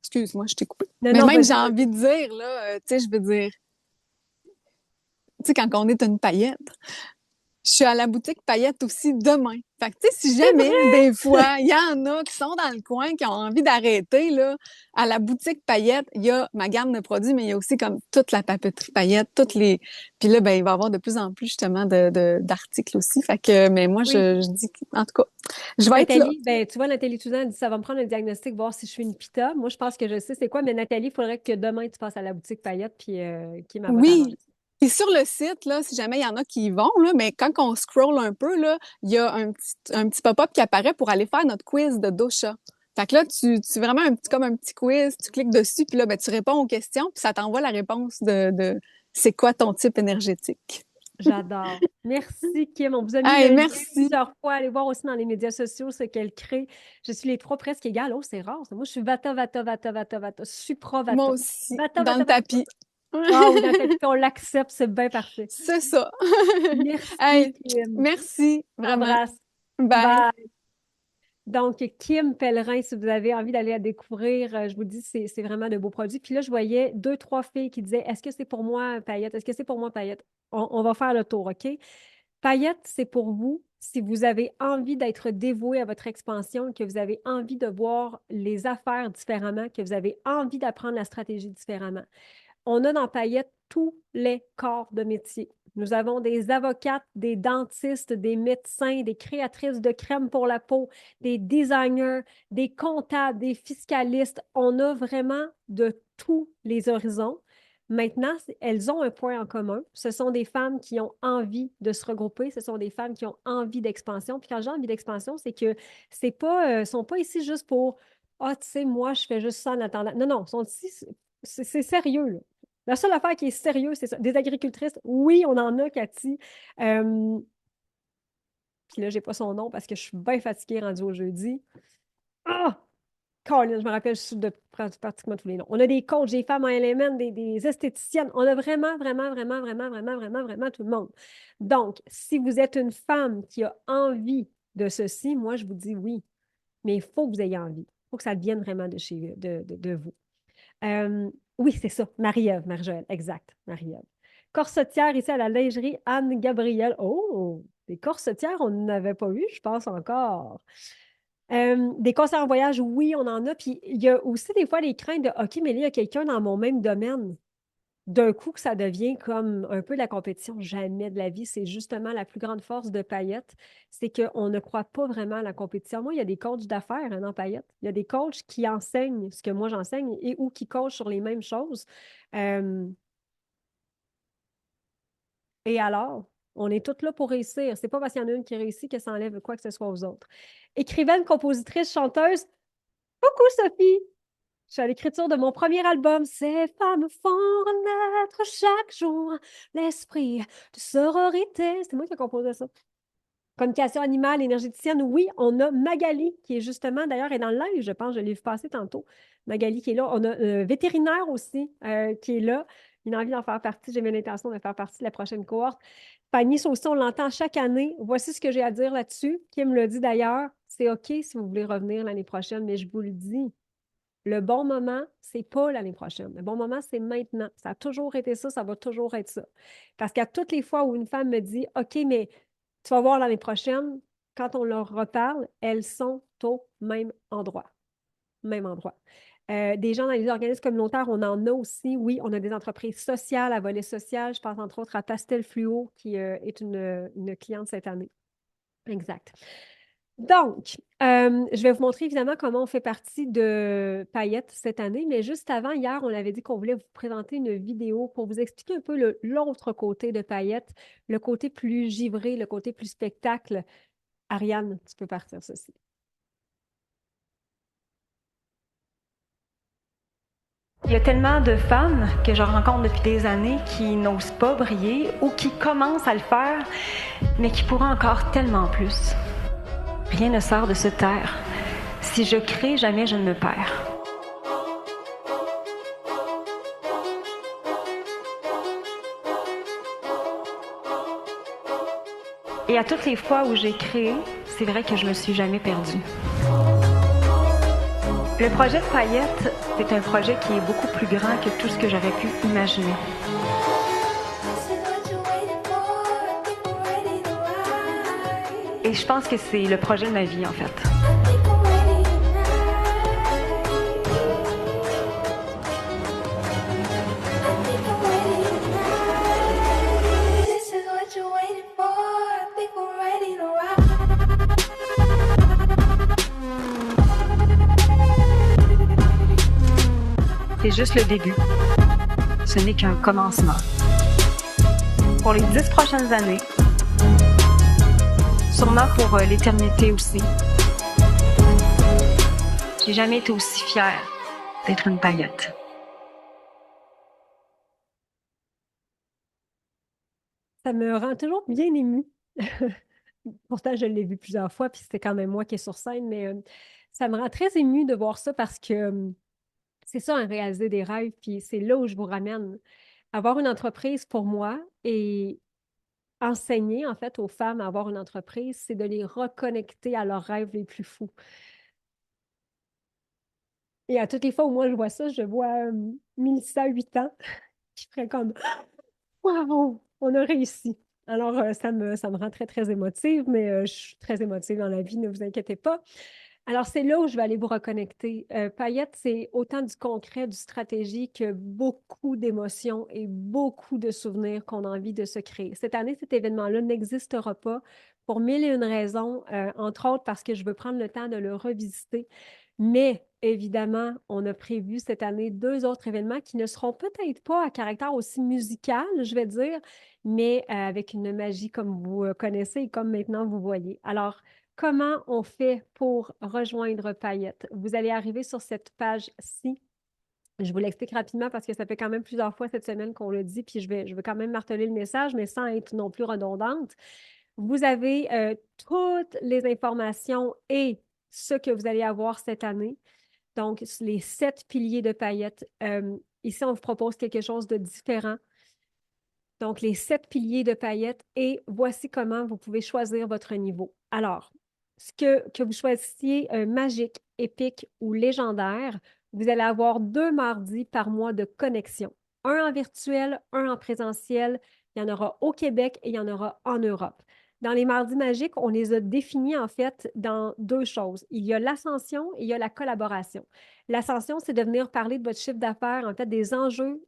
excuse-moi, je t'ai coupé. Non, Mais non, même, j'ai vas-y. envie de dire, là, tu sais, je veux dire, tu sais, quand on est une paillette, je suis à la boutique paillette aussi demain. Fait que, tu sais, si C'est jamais, vrai! des fois, il y en a qui sont dans le coin, qui ont envie d'arrêter, là, à la boutique paillette, il y a ma gamme de produits, mais il y a aussi comme toute la papeterie paillette, toutes les... Puis là, ben, il va y avoir de plus en plus, justement, d'articles aussi. Fait que, mais moi, Oui. je dis, en tout cas, je vais être là. Nathalie, ben, tu vois, Nathalie Touzan dit ça va me prendre un diagnostic, voir si je suis une pita. Moi, je pense que je sais c'est quoi, mais Nathalie, il faudrait que demain, tu passes à la boutique Paillette, puis Kim, elle va t'arranger. Oui. Puis sur le site, là, si jamais il y en a qui y vont, là, mais quand on scroll un peu, là, il y a un petit pop-up qui apparaît pour aller faire notre quiz de dosha. Fait que là, tu vraiment comme un petit quiz, tu cliques dessus, puis là, ben, tu réponds aux questions, puis ça t'envoie la réponse de c'est quoi ton type énergétique. J'adore. Merci, Kim. On vous a mis Hey, le lien merci. plusieurs fois. Allez voir aussi dans les médias sociaux ce qu'elle crée. Je suis les trois presque égales. Oh, c'est rare, ça. Moi, je suis Vata, Vata, Vata, Vata, Vata. Supra Moi Vata. aussi, Vata, dans Vata, le Vata, tapis. Vata. Ah oui, dans le tapis, on l'accepte. C'est bien parfait. C'est ça. Merci, Hey, Kim. merci, vraiment. Embrasse. Bye. Bye. Donc, Kim Pellerin, si vous avez envie d'aller la découvrir, je vous dis, c'est vraiment de beaux produits. Puis là, je voyais deux, trois filles qui disaient, est-ce que c'est pour moi, Paillette? Est-ce que c'est pour moi, Paillette? On va faire le tour, OK? Paillette, c'est pour vous si vous avez envie d'être dévoué à votre expansion, que vous avez envie de voir les affaires différemment, que vous avez envie d'apprendre la stratégie différemment. On a dans Paillette tous les corps de métier. Nous avons des avocates, des dentistes, des médecins, des créatrices de crème pour la peau, des designers, des comptables, des fiscalistes. On a vraiment de tous les horizons. Maintenant, elles ont un point en commun. Ce sont des femmes qui ont envie de se regrouper. Ce sont des femmes qui ont envie d'expansion. Puis quand j'ai envie d'expansion, c'est que c'est pas, sont pas ici juste pour ah, tu sais, moi, je fais juste ça en attendant. Non, non, sont ici, c'est sérieux, là. La seule affaire qui est sérieuse, c'est ça. Des agricultrices, oui, on en a, Cathy. Puis là, j'ai pas son nom parce que je suis bien fatiguée rendue au jeudi. Ah! Colin, je me rappelle de pratiquement tous les noms. On a des coachs, des femmes en LMN, des esthéticiennes. On a vraiment, vraiment, vraiment, vraiment, vraiment, vraiment, vraiment tout le monde. Donc, si vous êtes une femme qui a envie de ceci, moi, je vous dis oui. Mais il faut que vous ayez envie. Il faut que ça vienne vraiment de vous. Oui, c'est ça. Marie-Ève, Marie-Joëlle, exact. Marie-Ève. Corsetière ici à la lingerie Anne-Gabrielle. Oh, des corsetières, on n'avait pas eu, je pense encore. Des conseils en voyage, oui, on en a. Puis il y a aussi des fois les craintes de OK, mais là, il y a quelqu'un dans mon même domaine. D'un coup, que ça devient comme un peu de la compétition. Jamais de la vie. C'est justement la plus grande force de Payette, c'est qu'on ne croit pas vraiment à la compétition. Moi, il y a des coachs d'affaires dans Payette. Il y a des coachs qui enseignent ce que moi j'enseigne et ou qui coachent sur les mêmes choses. Euh, et alors, on est toutes là pour réussir. C'est pas parce qu'il y en a une qui réussit que ça enlève quoi que ce soit aux autres. Écrivaine, compositrice, chanteuse. Coucou Sophie! Je suis à l'écriture de mon premier album. Ces femmes font renaître chaque jour l'esprit de sororité. C'est moi qui ai composé ça. Communication animale, énergéticienne, oui, on a Magali, qui est justement, d'ailleurs, est dans le live, je pense, je l'ai vu passer tantôt. Magali qui est là. On a vétérinaire aussi qui est là. Il a envie d'en faire partie. J'ai bien l'intention de faire partie de la prochaine cohorte. Fanny aussi, on l'entend chaque année. Voici ce que j'ai à dire là-dessus. Kim me l'a dit d'ailleurs. C'est OK si vous voulez revenir l'année prochaine, mais je vous le dis, le bon moment, c'est pas l'année prochaine. Le bon moment, c'est maintenant. Ça a toujours été ça, ça va toujours être ça. Parce qu'à toutes les fois où une femme me dit OK, mais tu vas voir l'année prochaine, quand on leur reparle, elles sont au même endroit. Même endroit. Des gens dans les organismes communautaires, on en a aussi. Oui, on a des entreprises sociales à volet social. Je pense entre autres à Pastel Fluo, qui est une cliente cette année. Exact. Donc, je vais vous montrer évidemment comment on fait partie de Payette cette année, mais juste avant, hier, on avait dit qu'on voulait vous présenter une vidéo pour vous expliquer un peu l'autre côté de Payette, le côté plus givré, le côté plus spectacle. Ariane, tu peux partir ceci. Il y a tellement de femmes que je rencontre depuis des années qui n'osent pas briller ou qui commencent à le faire, mais qui pourraient encore tellement plus. Rien ne sort de se taire. Si je crée, jamais je ne me perds. Et à toutes les fois où j'ai créé, c'est vrai que je me suis jamais perdue. Le projet de Payette, c'est un projet qui est beaucoup plus grand que tout ce que j'aurais pu imaginer. Et je pense que c'est le projet de ma vie, en fait. C'est juste le début. Ce n'est qu'un commencement. Pour les 10 prochaines années, sûrement pour l'éternité aussi, j'ai jamais été aussi fière d'être une Payette. Ça me rend toujours bien émue. Pourtant, je l'ai vu plusieurs fois, puis c'était quand même moi qui est sur scène, mais ça me rend très émue de voir ça parce que c'est ça, réaliser des rêves, puis c'est là où je vous ramène. Avoir une entreprise pour moi et enseigner en fait aux femmes à avoir une entreprise, c'est de les reconnecter à leurs rêves les plus fous. Et à toutes les fois où moi je vois ça, je vois Mélissa, 8 ans, qui ferait comme Waouh, on a réussi. Alors, ça me rend très, très émotive, mais je suis très émotive dans la vie, ne vous inquiétez pas. Alors, c'est là où je vais aller vous reconnecter. Payette, c'est autant du concret, du stratégique que beaucoup d'émotions et beaucoup de souvenirs qu'on a envie de se créer. Cette année, cet événement-là n'existera pas pour mille et une raisons, entre autres parce que je veux prendre le temps de le revisiter. Mais évidemment, on a prévu cette année 2 autres événements qui ne seront peut-être pas à caractère aussi musical, je vais dire, mais avec une magie comme vous connaissez et comme maintenant vous voyez. Alors, comment on fait pour rejoindre Payette? Vous allez arriver sur cette page-ci Je vous l'explique rapidement parce que ça fait quand même plusieurs fois cette semaine qu'on le dit, puis je vais quand même marteler le message, mais sans être non plus redondante. Vous avez toutes les informations et ce que vous allez avoir cette année. Donc, les 7 piliers de paillettes. Ici, on vous propose quelque chose de différent. Donc, les 7 piliers de paillettes et voici comment vous pouvez choisir votre niveau. Alors, que vous choisissiez magique, épique ou légendaire, vous allez avoir 2 mardis par mois de connexion. Un en virtuel, un en présentiel. Il y en aura au Québec et il y en aura en Europe. Dans les mardis magiques, on les a définis en fait dans 2 choses. Il y a l'ascension et il y a la collaboration. L'ascension, c'est de venir parler de votre chiffre d'affaires, en fait, des enjeux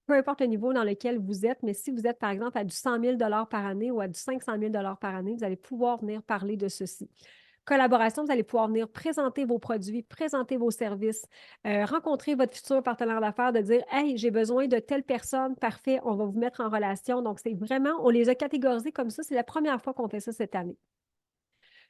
peu importe le niveau dans lequel vous êtes, mais si vous êtes, par exemple, à du 100 000 par année ou à du 500 000 par année, vous allez pouvoir venir parler de ceci. Collaboration, vous allez pouvoir venir présenter vos produits, présenter vos services, rencontrer votre futur partenaire d'affaires, de dire « Hey, j'ai besoin de telle personne, parfait, on va vous mettre en relation. » Donc, c'est vraiment, on les a catégorisés comme ça. C'est la première fois qu'on fait ça cette année.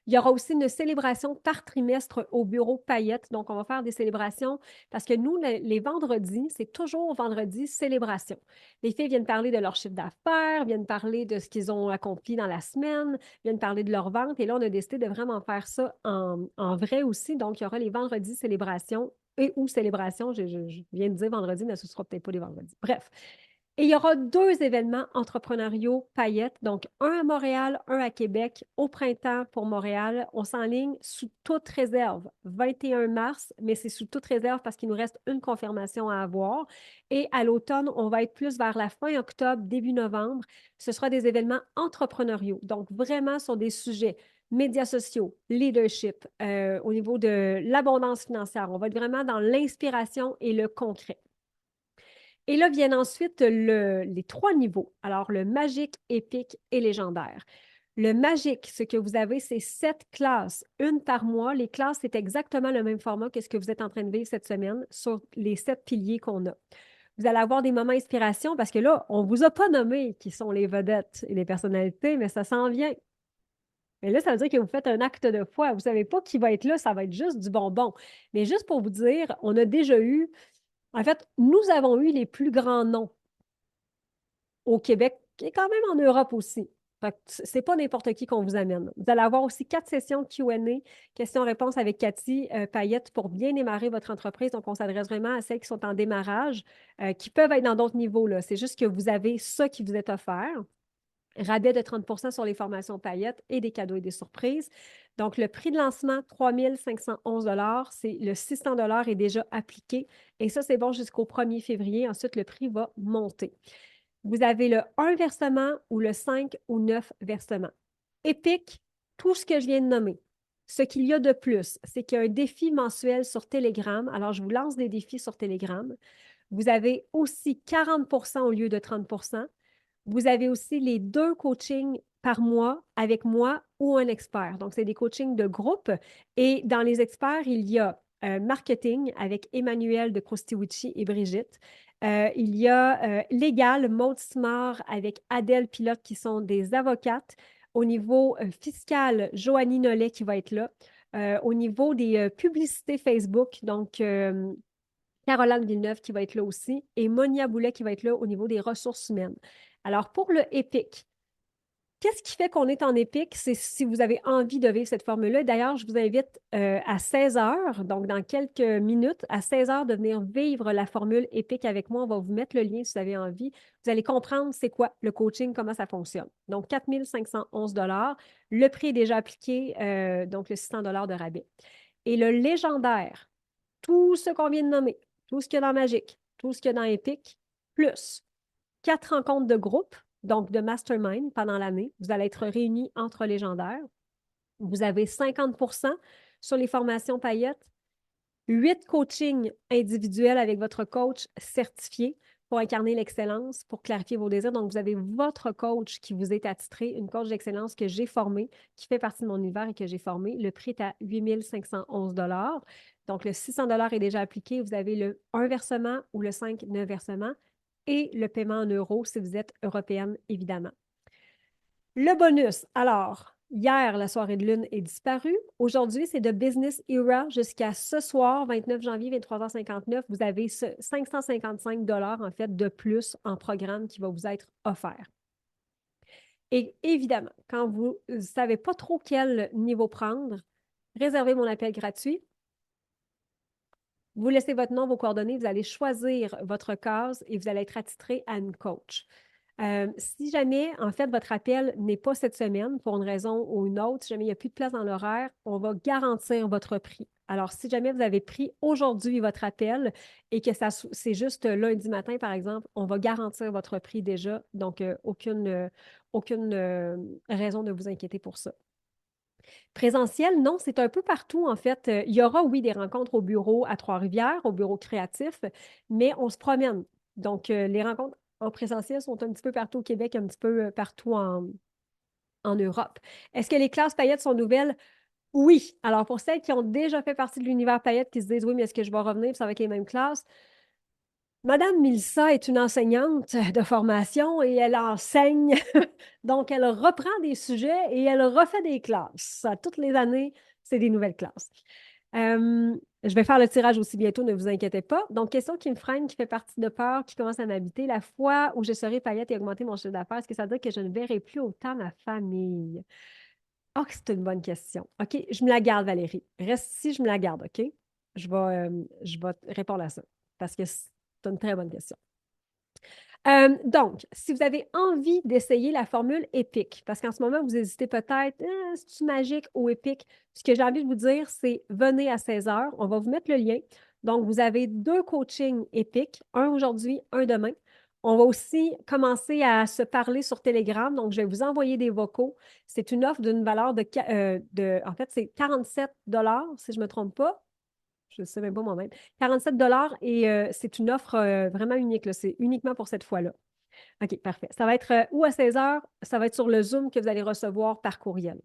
Il y aura aussi une célébration par trimestre au bureau Paillettes. Donc, on va faire des célébrations parce que nous, les vendredis, c'est toujours vendredi célébration. Les filles viennent parler de leur chiffre d'affaires, viennent parler de ce qu'ils ont accompli dans la semaine, viennent parler de leur vente. Et là, on a décidé de vraiment faire ça en vrai aussi. Donc, il y aura les vendredis célébrations et ou célébrations. Je viens de dire vendredi, mais ce ne sera peut-être pas les vendredis. Bref. Et il y aura 2 événements entrepreneuriaux paillettes, donc un à Montréal, un à Québec, au printemps pour Montréal. On s'enligne sous toute réserve, 21 mars, mais c'est sous toute réserve parce qu'il nous reste une confirmation à avoir. Et à l'automne, on va être plus vers la fin octobre, début novembre. Ce sera des événements entrepreneuriaux, donc vraiment sur des sujets médias sociaux, leadership, au niveau de l'abondance financière. On va être vraiment dans l'inspiration et le concret. Et là viennent ensuite les 3 niveaux. Alors, le magique, épique et légendaire. Le magique, ce que vous avez, c'est 7 classes, une par mois. Les classes, c'est exactement le même format que ce que vous êtes en train de vivre cette semaine sur les 7 piliers qu'on a. Vous allez avoir des moments d'inspiration parce que là, on ne vous a pas nommé qui sont les vedettes et les personnalités, mais ça s'en vient. Mais là, ça veut dire que vous faites un acte de foi. Vous ne savez pas qui va être là, ça va être juste du bonbon. Mais juste pour vous dire, on a déjà eu en fait, nous avons eu les plus grands noms au Québec et quand même en Europe aussi. Ce n'est pas n'importe qui qu'on vous amène. Vous allez avoir aussi 4 sessions Q&A, questions-réponses avec Cathy Payette pour bien démarrer votre entreprise. Donc, on s'adresse vraiment à celles qui sont en démarrage, qui peuvent être dans d'autres niveaux. C'est juste que vous avez ça qui vous est offert. Rabais de 30 sur les formations paillettes et des cadeaux et des surprises. Donc, le prix de lancement, 3 511 $. C'est le 600 $ est déjà appliqué. Et ça, c'est bon jusqu'au 1er février. Ensuite, le prix va monter. Vous avez le 1 versement ou le 5 ou 9 versements. Épique, tout ce que je viens de nommer. Ce qu'il y a de plus, c'est qu'il y a un défi mensuel sur Telegram. Alors, je vous lance des défis sur Telegram. Vous avez aussi 40 au lieu de 30 %. Vous avez aussi les 2 coachings par mois avec moi ou un expert. Donc, c'est des coachings de groupe. Et dans les experts, il y a marketing avec Emmanuel de Crostiwichi et Brigitte. Il y a légal, Maud Smart avec Adèle Pilote qui sont des avocates. Au niveau fiscal, Joanie Nollet qui va être là. Au niveau des publicités Facebook, donc Caroline Villeneuve qui va être là aussi et Monia Boulet qui va être là au niveau des ressources humaines. Alors, pour le EPIC, qu'est-ce qui fait qu'on est en EPIC? C'est si vous avez envie de vivre cette formule-là. D'ailleurs, je vous invite à 16 h, donc dans quelques minutes, à 16 h, de venir vivre la formule EPIC avec moi. On va vous mettre le lien si vous avez envie. Vous allez comprendre c'est quoi le coaching, comment ça fonctionne. Donc, 4 511 $. Le prix est déjà appliqué, donc le 600 $ de rabais. Et le légendaire, tout ce qu'on vient de nommer, tout ce qu'il y a dans Magique, tout ce qu'il y a dans Epic, plus 4 rencontres de groupe, donc de mastermind pendant l'année. Vous allez être réunis entre légendaires. Vous avez 50 % sur les formations paillettes, 8 coachings individuels avec votre coach certifié pour incarner l'excellence, pour clarifier vos désirs. Donc, vous avez votre coach qui vous est attitré, une coach d'excellence que j'ai formée, qui fait partie de mon univers et que j'ai formée. Le prix est à 8 511 $. Donc, le 600 $ est déjà appliqué. Vous avez le 1 versement ou le 5-9 versements et le paiement en euros si vous êtes européenne, évidemment. Le bonus, alors, Hier, la soirée de lune est disparue. Aujourd'hui, c'est de Business Era jusqu'à ce soir, 29 janvier, 23h59. Vous avez 555 en fait de plus en programme qui va vous être offert. Et évidemment, quand vous ne savez pas trop quel niveau prendre, réservez mon appel gratuit. Vous laissez votre nom, vos coordonnées, vous allez choisir votre case et vous allez être attitré à une coach. Si jamais, en fait, votre appel n'est pas cette semaine pour une raison ou une autre, si jamais il n'y a plus de place dans l'horaire, on va garantir votre prix. Alors, si jamais vous avez pris aujourd'hui votre appel et que c'est juste lundi matin, par exemple, on va garantir votre prix déjà. Donc, aucune raison de vous inquiéter pour ça. Présentiel, non, c'est un peu partout, en fait. Il y aura, oui, des rencontres au bureau à Trois-Rivières, au bureau créatif, mais on se promène. Donc, les rencontres en présentiel sont un petit peu partout au Québec, un petit peu partout en Europe. Est-ce que les classes paillettes sont nouvelles? Oui. Alors, pour celles qui ont déjà fait partie de l'univers paillettes, qui se disent, oui, mais est-ce que je vais revenir, puis ça va être les mêmes classes? Madame Milsa est une enseignante de formation et elle enseigne. Donc, elle reprend des sujets et elle refait des classes. Toutes les années, c'est des nouvelles classes. Je vais faire le tirage aussi bientôt, ne vous inquiétez pas. Donc, question qui me freine, qui fait partie de peur, qui commence à m'habiter. La fois où je serai paillette et augmenter mon chiffre d'affaires, est-ce que ça veut dire que je ne verrai plus autant ma famille? Oh, que c'est une bonne question. OK, je me la garde, Valérie. Reste ici, je me la garde, OK? Je vais répondre à ça parce que c'est une très bonne question. Donc, si vous avez envie d'essayer la formule épique, parce qu'en ce moment, vous hésitez peut-être, c'est-tu magique ou épique? Ce que j'ai envie de vous dire, c'est venez à 16 heures. On va vous mettre le lien. Donc, vous avez 2 coachings épiques, un aujourd'hui, un demain. On va aussi commencer à se parler sur Telegram. Donc, je vais vous envoyer des vocaux. C'est une offre d'une valeur en fait, c'est 47 si je ne me trompe pas. Je ne sais même pas moi-même. 47 et c'est une offre vraiment unique, là. C'est uniquement pour cette fois-là. OK, parfait. Ça va être ou à 16 heures, ça va être sur le Zoom que vous allez recevoir par courriel.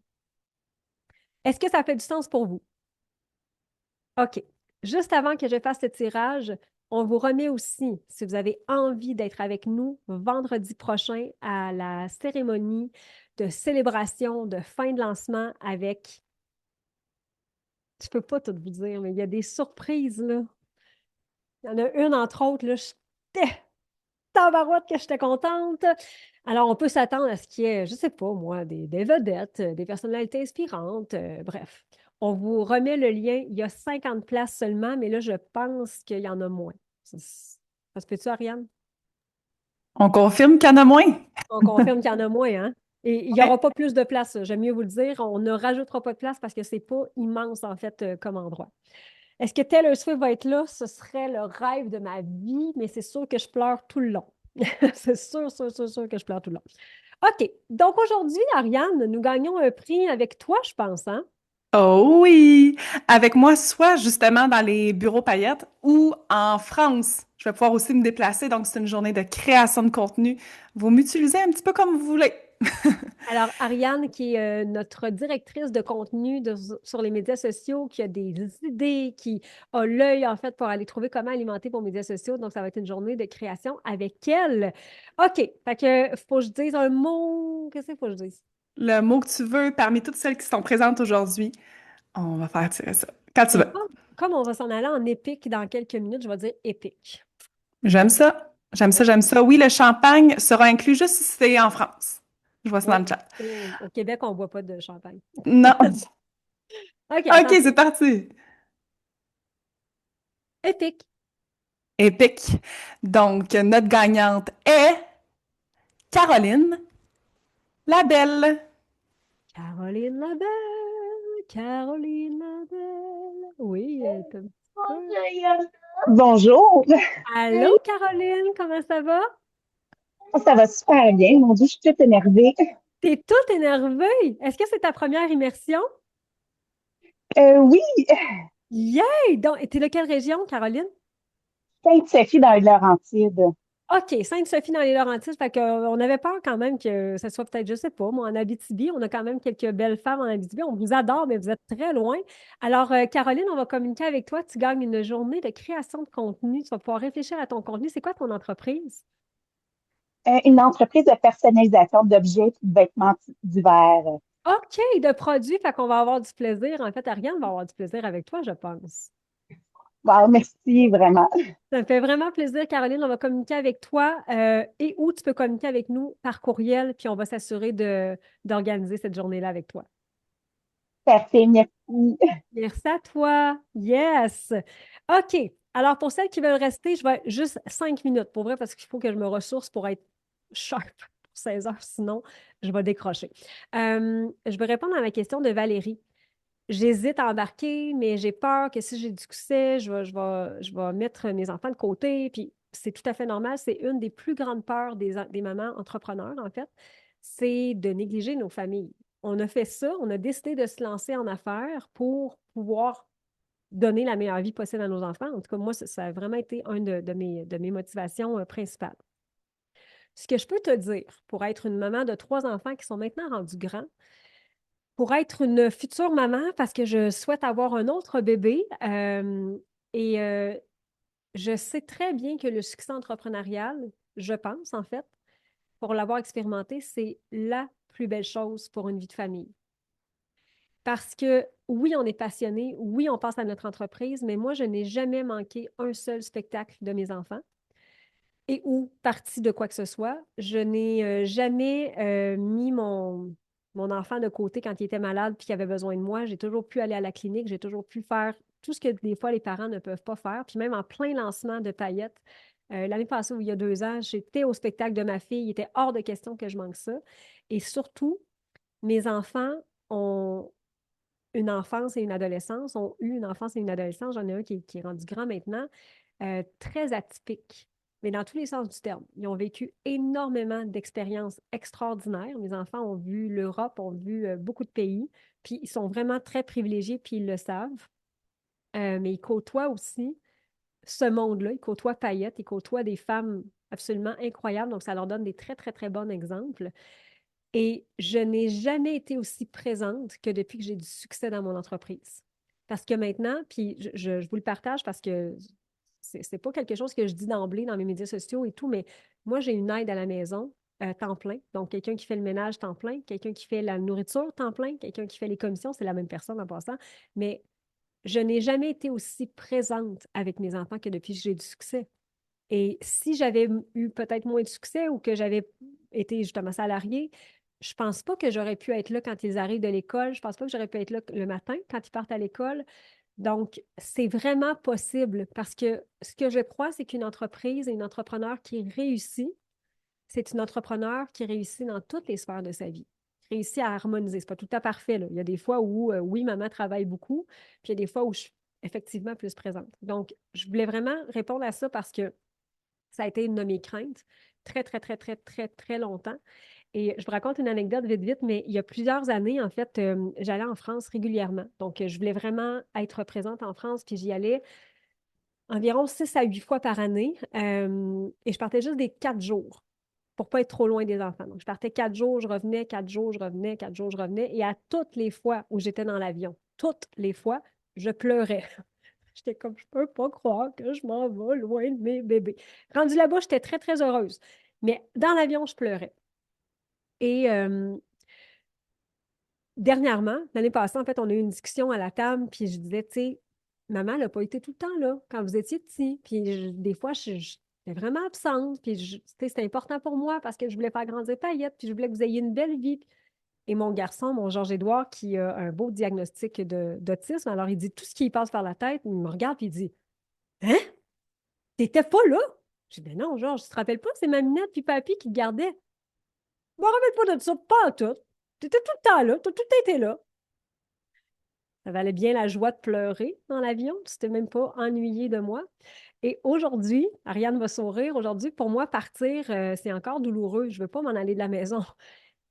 Est-ce que ça fait du sens pour vous? OK. Juste avant que je fasse ce tirage, on vous remet aussi, si vous avez envie d'être avec nous vendredi prochain à la cérémonie de célébration de fin de lancement avec, je ne peux pas tout vous dire, mais il y a des surprises, là. Il y en a une, entre autres, là, j'étais tabarouette que j'étais contente. Alors, on peut s'attendre à ce qu'il y ait, je ne sais pas moi, des vedettes, des personnalités inspirantes, bref. On vous remet le lien. Il y a 50 places seulement, mais là, je pense qu'il y en a moins. Ça se peut-tu, Ariane? On confirme qu'il y en a moins. On confirme qu'il y en a moins, hein? Et il n'y Ouais. aura pas plus de place, j'aime mieux vous le dire. On ne rajoutera pas de place parce que ce n'est pas immense, en fait, comme endroit. Est-ce que Taylor Swift va être là? Ce serait le rêve de ma vie, mais c'est sûr que je pleure tout le long. C'est sûr, sûr, sûr, sûr que je pleure tout le long. OK. Donc aujourd'hui, Ariane, nous gagnons un prix avec toi, je pense, hein? Oh oui! Avec moi, soit justement dans les bureaux paillettes ou en France. Je vais pouvoir aussi me déplacer, donc c'est une journée de création de contenu. Vous m'utilisez un petit peu comme vous voulez. Alors, Ariane, qui est notre directrice de contenu sur les médias sociaux, qui a des idées, qui a l'œil, en fait, pour aller trouver comment alimenter vos médias sociaux. Donc, ça va être une journée de création avec elle. OK. Fait que, faut que je dise un mot. Qu'est-ce qu'il faut que je dise? Le mot que tu veux parmi toutes celles qui sont présentes aujourd'hui, on va faire tirer ça. Quand tu Et veux. comme on va s'en aller en épique dans quelques minutes, je vais dire épique. J'aime ça. J'aime ça, j'aime ça. Oui, le champagne sera inclus juste si c'est en France. Je vois ça Oui. dans le chat. Au Québec, on ne boit pas de champagne. Non. OK, OK, attends. c'est parti. Épique. Épique. Donc, notre gagnante est Caroline la Belle. Caroline Labelle. Caroline Labelle. Oui, elle est un petit peu. Bonjour, Allô, Caroline, comment ça va? ça va super bien. Mon Dieu, je suis toute énervée. T'es toute énervée. Est-ce que c'est ta première immersion? Oui, Yay! Donc, t'es de quelle région, Caroline? Sainte-Sophie dans les Laurentides. OK, Sainte-Sophie dans les Laurentides. Fait qu'on avait peur quand même que ce soit peut-être, je sais pas, moi, en Abitibi. On a quand même quelques belles femmes en Abitibi. On vous adore, mais vous êtes très loin. Alors, Caroline, on va communiquer avec toi. Tu gagnes une journée de création de contenu. Tu vas pouvoir réfléchir à ton contenu. C'est quoi ton entreprise? Une entreprise de personnalisation d'objets et de vêtements d'hiver. OK, de produits, fait qu'on va avoir du plaisir. En fait, Ariane va avoir du plaisir avec toi, je pense. Wow, merci vraiment. Ça me fait vraiment plaisir, Caroline. On va communiquer avec toi et où tu peux communiquer avec nous par courriel, puis on va s'assurer d'organiser cette journée-là avec toi. Parfait, merci. Merci à toi. Yes. OK. Alors, pour celles qui veulent rester, je vais juste 5 minutes pour vrai parce qu'il faut que je me ressource pour être sharp pour 16 heures. Sinon, je vais décrocher. Je vais répondre à la question de Valérie. J'hésite à embarquer, mais j'ai peur que si j'ai du succès, je vais mettre mes enfants de côté. Puis c'est tout à fait normal. C'est une des plus grandes peurs des mamans entrepreneurs, en fait, c'est de négliger nos familles. On a fait ça, on a décidé de se lancer en affaires pour pouvoir donner la meilleure vie possible à nos enfants. En tout cas, moi, ça a vraiment été une de mes motivations principales. Ce que je peux te dire, pour être une maman de 3 enfants qui sont maintenant rendus grands, pour être une future maman, parce que je souhaite avoir un autre bébé, et je sais très bien que le succès entrepreneurial, je pense en fait, pour l'avoir expérimenté, c'est la plus belle chose pour une vie de famille. Parce que oui, on est passionné, oui, on pense à notre entreprise, mais moi, je n'ai jamais manqué un seul spectacle de mes enfants et ou partie de quoi que ce soit. Je n'ai jamais mis mon enfant de côté quand il était malade puis qu'il avait besoin de moi. J'ai toujours pu aller à la clinique, j'ai toujours pu faire tout ce que des fois les parents ne peuvent pas faire. Puis même en plein lancement de paillettes, l'année passée ou il y a 2 ans, j'étais au spectacle de ma fille. Il était hors de question que je manque ça. Et surtout, mes enfants ont une enfance et une adolescence, ont eu une enfance et une adolescence. J'en ai un qui est rendu grand maintenant, très atypique, mais dans tous les sens du terme. Ils ont vécu énormément d'expériences extraordinaires. Mes enfants ont vu l'Europe, ont vu beaucoup de pays, puis ils sont vraiment très privilégiés, puis ils le savent. Mais ils côtoient aussi ce monde-là. Ils côtoient Payette, ils côtoient des femmes absolument incroyables, donc ça leur donne des très, très, très bons exemples. Et je n'ai jamais été aussi présente que depuis que j'ai du succès dans mon entreprise. Parce que maintenant, puis je vous le partage parce que c'est pas quelque chose que je dis d'emblée dans mes médias sociaux et tout, mais moi, j'ai une aide à la maison, temps plein. Donc, quelqu'un qui fait le ménage temps plein, quelqu'un qui fait la nourriture temps plein, quelqu'un qui fait les commissions, c'est la même personne en passant. Mais je n'ai jamais été aussi présente avec mes enfants que depuis que j'ai du succès. Et si j'avais eu peut-être moins de succès ou que j'avais été justement salariée, je pense pas que j'aurais pu être là quand ils arrivent de l'école. Je pense pas que j'aurais pu être là le matin quand ils partent à l'école. Donc, c'est vraiment possible parce que ce que je crois, c'est qu'une entreprise et une entrepreneur qui réussit, c'est une entrepreneur qui réussit dans toutes les sphères de sa vie, qui réussit à harmoniser. C'est pas tout à parfait, là. Il y a des fois où, oui, maman travaille beaucoup, puis il y a des fois où je suis effectivement plus présente. Donc, je voulais vraiment répondre à ça parce que ça a été une de mes craintes très, très, très, très, très, très longtemps. Et je vous raconte une anecdote vite, vite, mais il y a plusieurs années, en fait, j'allais en France régulièrement. Donc, je voulais vraiment être présente en France, puis j'y allais environ 6 à 8 fois par année. Et je partais juste des 4 jours pour pas être trop loin des enfants. Donc, je partais 4 jours, je revenais, 4 jours, je revenais, 4 jours, je revenais. Et à toutes les fois où j'étais dans l'avion, toutes les fois, je pleurais. J'étais comme, je peux pas croire que je m'en vais loin de mes bébés. Rendue là-bas, j'étais très, très heureuse. Mais dans l'avion, je pleurais. Et dernièrement, l'année passée, en fait, on a eu une discussion à la table, puis je disais, tu sais, maman, elle n'a pas été tout le temps là quand vous étiez petit. Puis des fois, j'étais vraiment absente, puis tu sais, c'était important pour moi parce que je voulais faire grandir Paillette, puis je voulais que vous ayez une belle vie. Et mon garçon, mon Georges-Édouard, qui a un beau diagnostic d'autisme, alors il dit tout ce qui lui passe par la tête, il me regarde, puis il dit, hein? T'étais pas là? J'ai dit, ben non, Georges, tu te rappelles pas, c'est Maminette puis Papy qui te gardaient. Je me rappelle pas de ça, pas en tout. T'étais tout le temps là, t'as tout le temps été là. Ça valait bien la joie de pleurer dans l'avion. Tu t'es même pas ennuyé de moi. Et aujourd'hui, Ariane va sourire, aujourd'hui, pour moi, partir, c'est encore douloureux. Je veux pas m'en aller de la maison.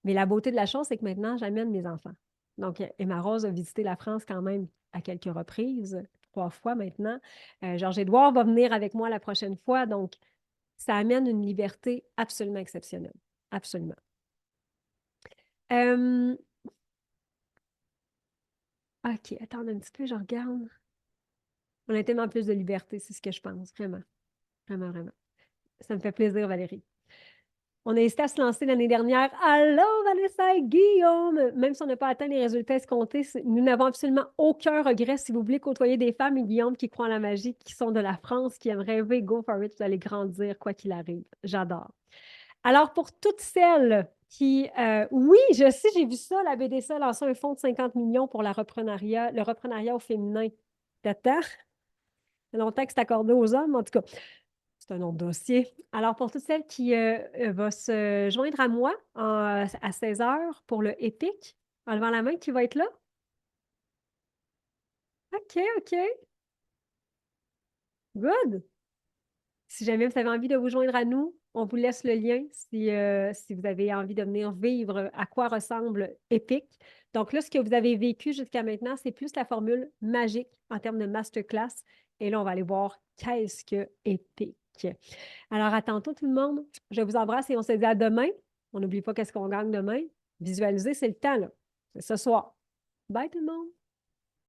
Mais la beauté de la chose, c'est que maintenant, j'amène mes enfants. Donc, Emma Rose a visité la France quand même à quelques reprises, 3 fois maintenant. Georges-Édouard va venir avec moi la prochaine fois. Donc, ça amène une liberté absolument exceptionnelle. Absolument. Euh, OK, attends un petit peu, je regarde. On a tellement plus de liberté, c'est ce que je pense, vraiment. Vraiment, vraiment. Ça me fait plaisir, Valérie. On a hésité à se lancer l'année dernière. Allô, Vanessa et Guillaume! Même si on n'a pas atteint les résultats escomptés, nous n'avons absolument aucun regret. Si vous voulez côtoyer des femmes et Guillaume qui croient en la magie, qui sont de la France, qui aiment rêver, go for it, vous allez grandir quoi qu'il arrive. J'adore. Alors, pour toutes celles qui... oui, je sais, j'ai vu ça, la BDC a lancé un fonds de 50 millions pour le reprenariat au féminin. T'attends? Ça fait longtemps que c'est accordé aux hommes, en tout cas. C'est un autre dossier. Alors, pour toutes celles qui vont se joindre à moi à 16 heures pour le EPIC, en levant la main, qui va être là? OK, OK. Good. Si jamais vous avez envie de vous joindre à nous, on vous laisse le lien si vous avez envie de venir vivre à quoi ressemble EPIC. Donc là, ce que vous avez vécu jusqu'à maintenant, c'est plus la formule magique en termes de masterclass. Et là, on va aller voir qu'est-ce que EPIC. Alors, à tantôt tout le monde. Je vous embrasse et on se dit à demain. On n'oublie pas qu'est-ce qu'on gagne demain. Visualiser, c'est le temps, là. C'est ce soir. Bye tout le monde.